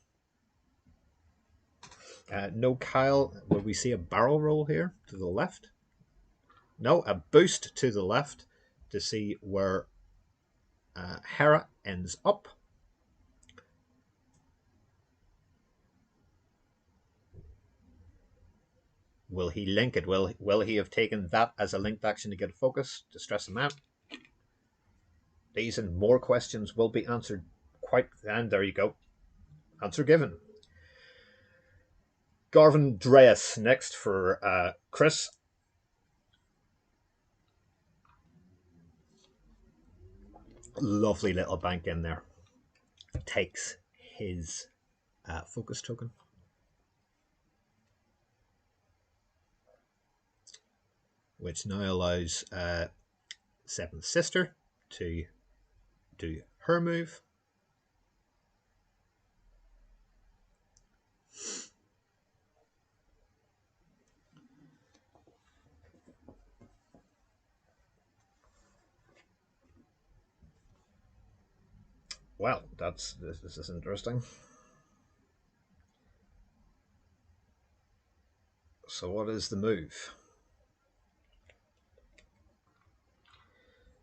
No Kyle. Will we see a barrel roll here to the left? No, a boost to the left to see where Hera ends up. Will he link it? Will he have taken that as a linked action to get a focus, to stress him out? These and more questions will be answered quite... And there you go. Answer given. Garvin Dreas next for Chris. Lovely little bank in there. Takes his focus token. Which now allows Seventh Sister to do her move. Well, this is interesting. So what is the move?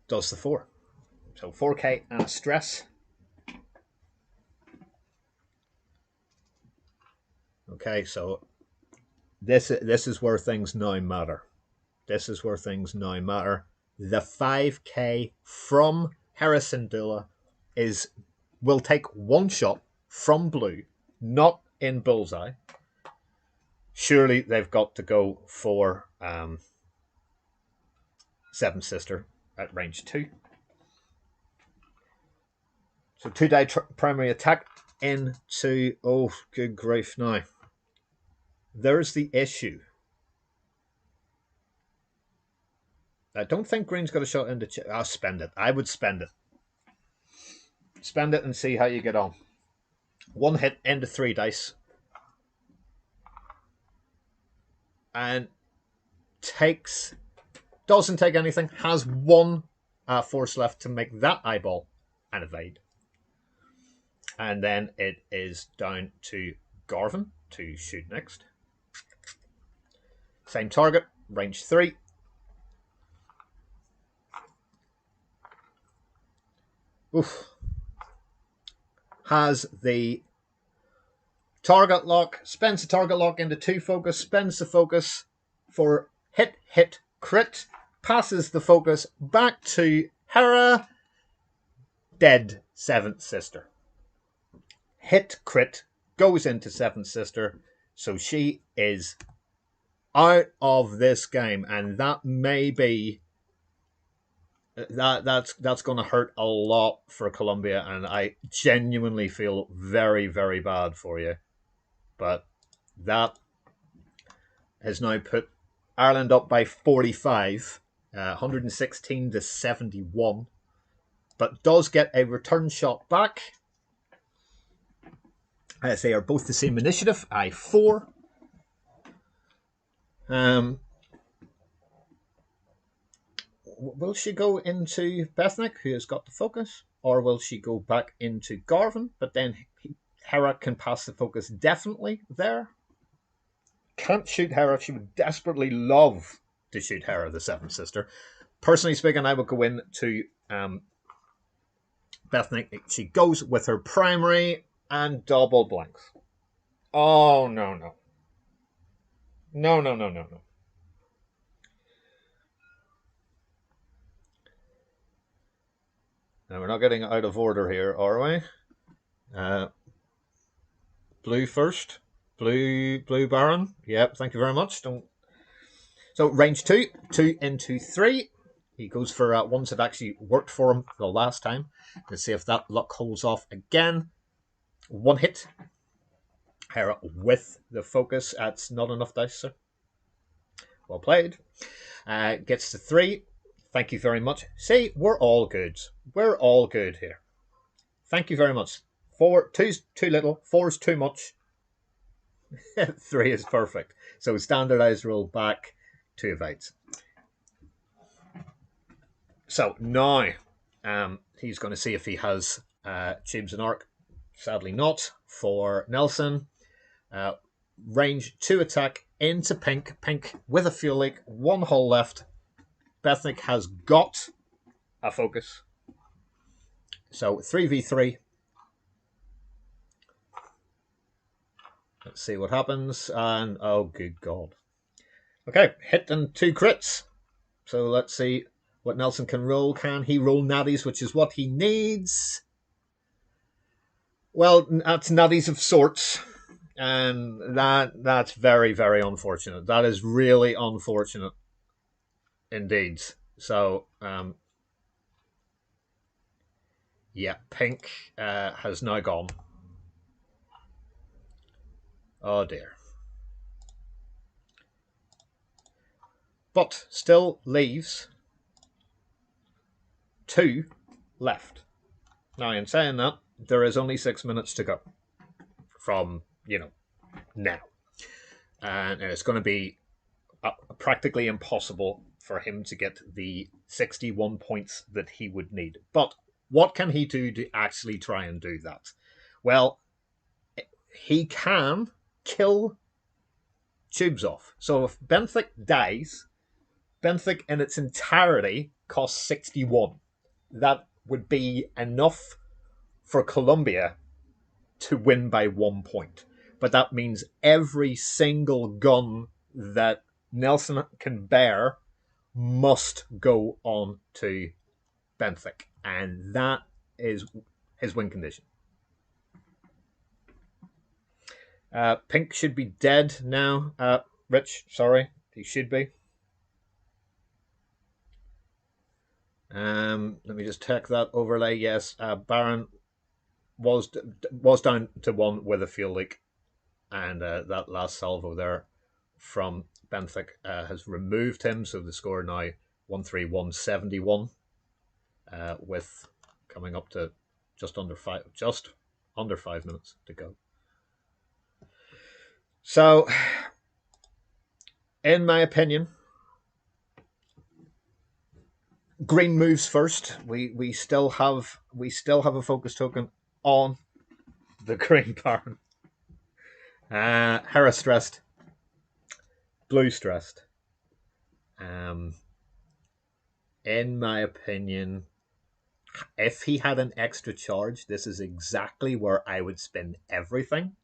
Does the 4. So 4k and stress. Okay, so this is where things now matter. This is where things now matter. The 5k from Heratanni will take one shot from blue, not in bullseye. Surely they've got to go for Seven Sister at range 2. So 2-die primary attack into... Oh, good grief now. There's the issue. I don't think green's got a shot into... I'll spend it. I would spend it. Spend it and see how you get on. One hit into 3 dice. And doesn't take anything. Has 1 force left to make that eyeball and evade. And then it is down to Garvin to shoot next. Same target, range 3. Oof. Has the target lock, spends the target lock into 2 focus, spends the focus for hit, crit, passes the focus back to Hera, dead 7th Sister. Hit, crit, goes into 7th Sister, so she is out of this game, and that may be that's going to hurt a lot for Colombia, and I genuinely feel very, very bad for you. But that has now put Ireland up by 45, 116 to 71, but does get a return shot back. As they are both the same initiative, I4. Will she go into Bethnick, who has got the focus, or will she go back into Garvin? But then Hera can pass the focus definitely there. Can't shoot Hera. She would desperately love to shoot Hera, the 7th Sister. Personally speaking, I would go in to Bethnick. She goes with her primary and double blanks. Oh, no. No. Now, we're not getting out of order here, are we? Blue first. Blue Baron. Yep, thank you very much. So, range 2. 2 into 3. He goes for ones that actually worked for him the last time. Let's see if that luck holds off again. 1 hit. Hera with the focus. That's not enough dice, sir. Well played. Gets to 3. Thank you very much. See, we're all good. We're all good here. Thank you very much. 2's too little. 4's too much. 3 is perfect. So standardized roll back to evades. So now he's going to see if he has Tubes and Arc. Sadly not for Nelson. Range 2 attack into pink. Pink with a fuel leak. 1 hole left. Bethnick has got a focus. So 3v3. Let's see what happens. And oh, good God. Okay, hit and 2 crits. So let's see what Nelson can roll. Can he roll natties, which is what he needs? Well, that's natties of sorts. And that's very, very unfortunate. That is really unfortunate indeed. So, yeah, pink has now gone. Oh dear. But still leaves 2 left. Now, in saying that, there is only 6 minutes to go from, now. And it's going to be practically impossible for him to get the 61 points that he would need. But What can he do to actually try and do that? Well, he can kill tubes off. So if Benthic dies, Benthic in its entirety costs 61. That would be enough for Colombia to win by 1 point. But that means every single gun that Nelson can bear must go on to Benthic. And that is his win condition. Pink should be dead now. Rich, sorry, he should be. Let me just check that overlay. Yes, Baron was down to 1 with a fuel leak, and that last salvo there from Benthic has removed him. So the score now 13171, with coming up to just under 5 minutes to go. So, in my opinion, green moves first. We still have a focus token on the green Baron. Hera stressed, blue stressed. In my opinion, if he had an extra charge, this is exactly where I would spin everything.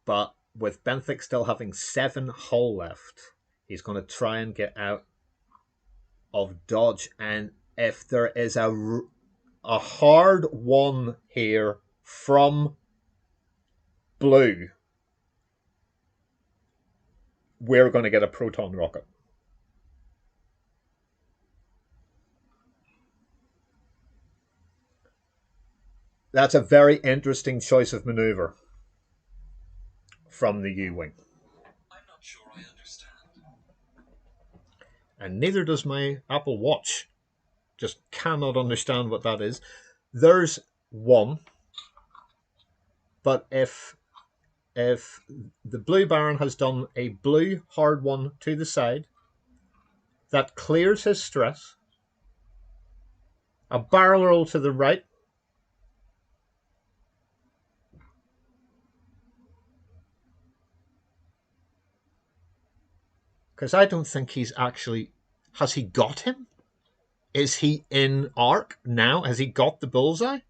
But with Benthic still having 7 hull left, he's going to try and get out of dodge. And if there is a hard one here from blue, we're going to get a proton rocket. That's a very interesting choice of maneuver from the U-Wing. I'm not sure I understand. And neither does my Apple Watch. Just cannot understand what that is. There's one. But if the blue Baron has done a blue hard one to the side, that clears his stress. A barrel roll to the right. Because I don't think he's actually... Has he got him? Is he in arc now? Has he got the bullseye?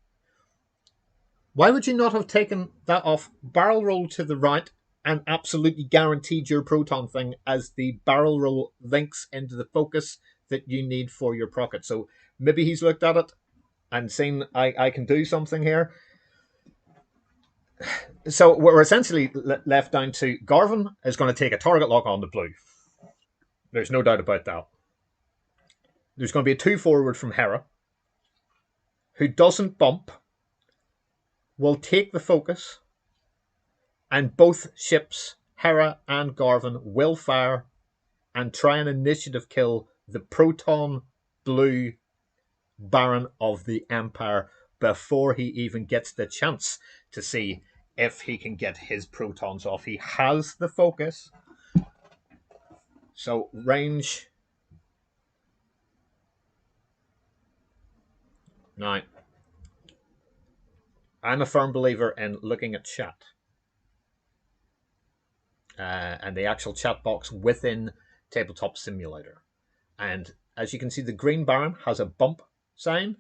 Why would you not have taken that off, barrel roll to the right, and absolutely guaranteed your proton thing as the barrel roll links into the focus that you need for your procket? So maybe he's looked at it and seen, I can do something here. So we're essentially left down to Garvin is going to take a target lock on the blue. There's no doubt about that. There's going to be a 2 forward from Hera, who doesn't bump, will take the focus, and both ships, Hera and Garvin, will fire and try an initiative kill the proton blue Baron of the Empire before he even gets the chance to see if he can get his protons off. He has the focus. So range. Now, I'm a firm believer in looking at chat. And the actual chat box within Tabletop Simulator. And as you can see, the green Baron has a bump sign.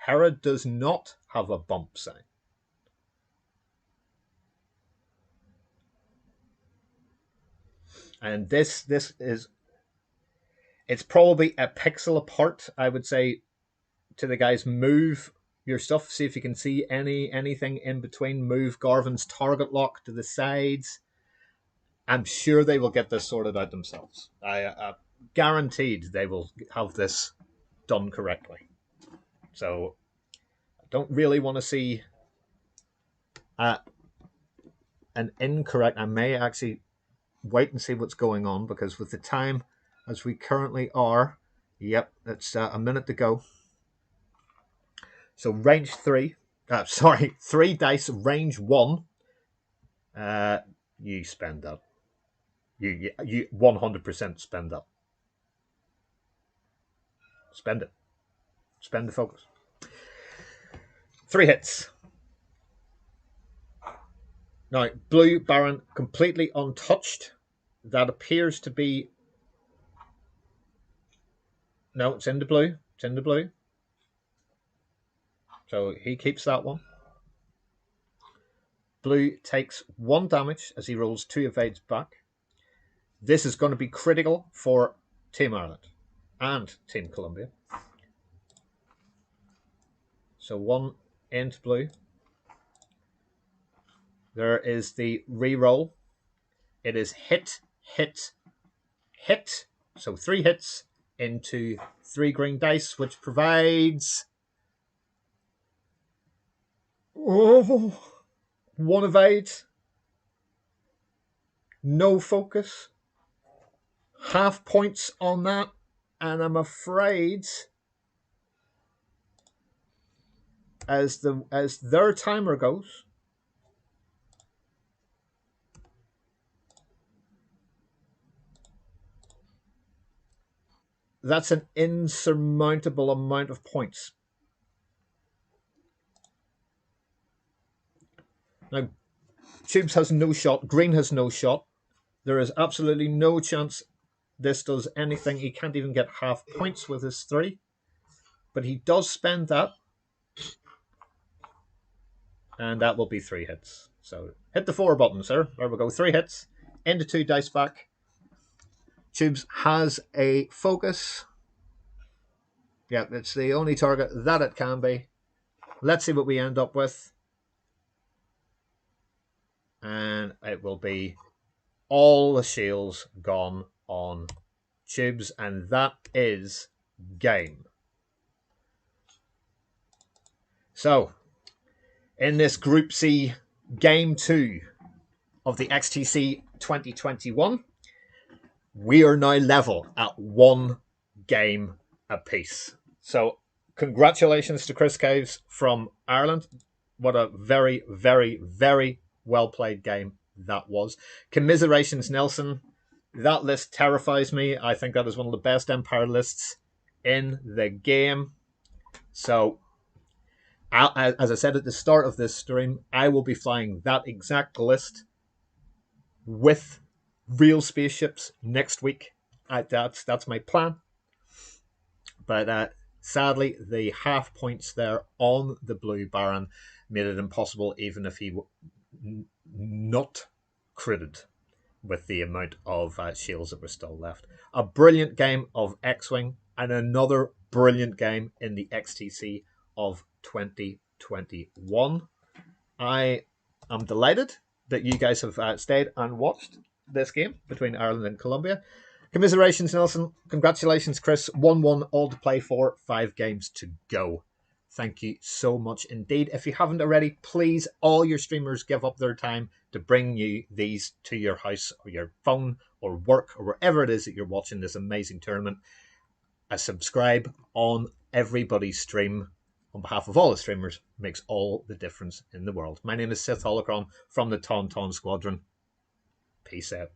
Hera does not have a bump sign. And this is... It's probably a pixel apart, I would say, to the guys. Move your stuff. See if you can see anything in between. Move Garvin's target lock to the sides. I'm sure they will get this sorted out themselves. I guaranteed they will have this done correctly. So I don't really want to see an incorrect. I may actually wait and see what's going on, because with the time as we currently are, yep, it's a minute to go. So range 3, 3 dice, range 1. You spend that. You 100% spend that. Spend it. Spend the focus. 3 hits. Now, blue Baron completely untouched. That appears to be... No, it's in the blue. It's in the blue. So he keeps that one. Blue takes 1 damage as he rolls 2 evades back. This is going to be critical for Team Ireland and Team Colombia. So 1 into blue. There is the re-roll. It is hit, hit, hit. So 3 hits into 3 green dice, which provides 1 evade, no focus, half points on that, and I'm afraid as their timer goes, that's an insurmountable amount of points. Now, Tubes has no shot. Green has no shot. There is absolutely no chance this does anything. He can't even get half points with his 3. But he does spend that. And that will be 3 hits. So hit the 4 button, sir. There we go. 3 hits. Into 2 dice back. Tubes has a focus. Yeah, it's the only target that it can be. Let's see what we end up with. And it will be all the shields gone on Tubes. And that is game. So, in this Group C Game 2 of the XTC 2021, we are now level at 1 game apiece. So, congratulations to Chris Caves from Ireland. What a very, very, very well played game that was. Commiserations, Nelson. That list terrifies me. I think that is one of the best Empire lists in the game. So, as I said at the start of this stream, I will be flying that exact list with real spaceships next week. That's my plan. But sadly, the half points there on the blue Baron made it impossible, even if he not critted with the amount of shields that were still left. A brilliant game of X-Wing and another brilliant game in the XTC of 2021. I am delighted that you guys have stayed and watched this game between Ireland and Colombia. Commiserations, Nelson. Congratulations, Chris. 1-1, all to play for, 5 games to go. Thank you so much indeed. If you haven't already, please, all your streamers give up their time to bring you these to your house or your phone or work or wherever it is that you're watching this amazing tournament. A subscribe on everybody's stream on behalf of all the streamers makes all the difference in the world. My name is Sith Holocron from the Tauntaun Squadron. Peace out.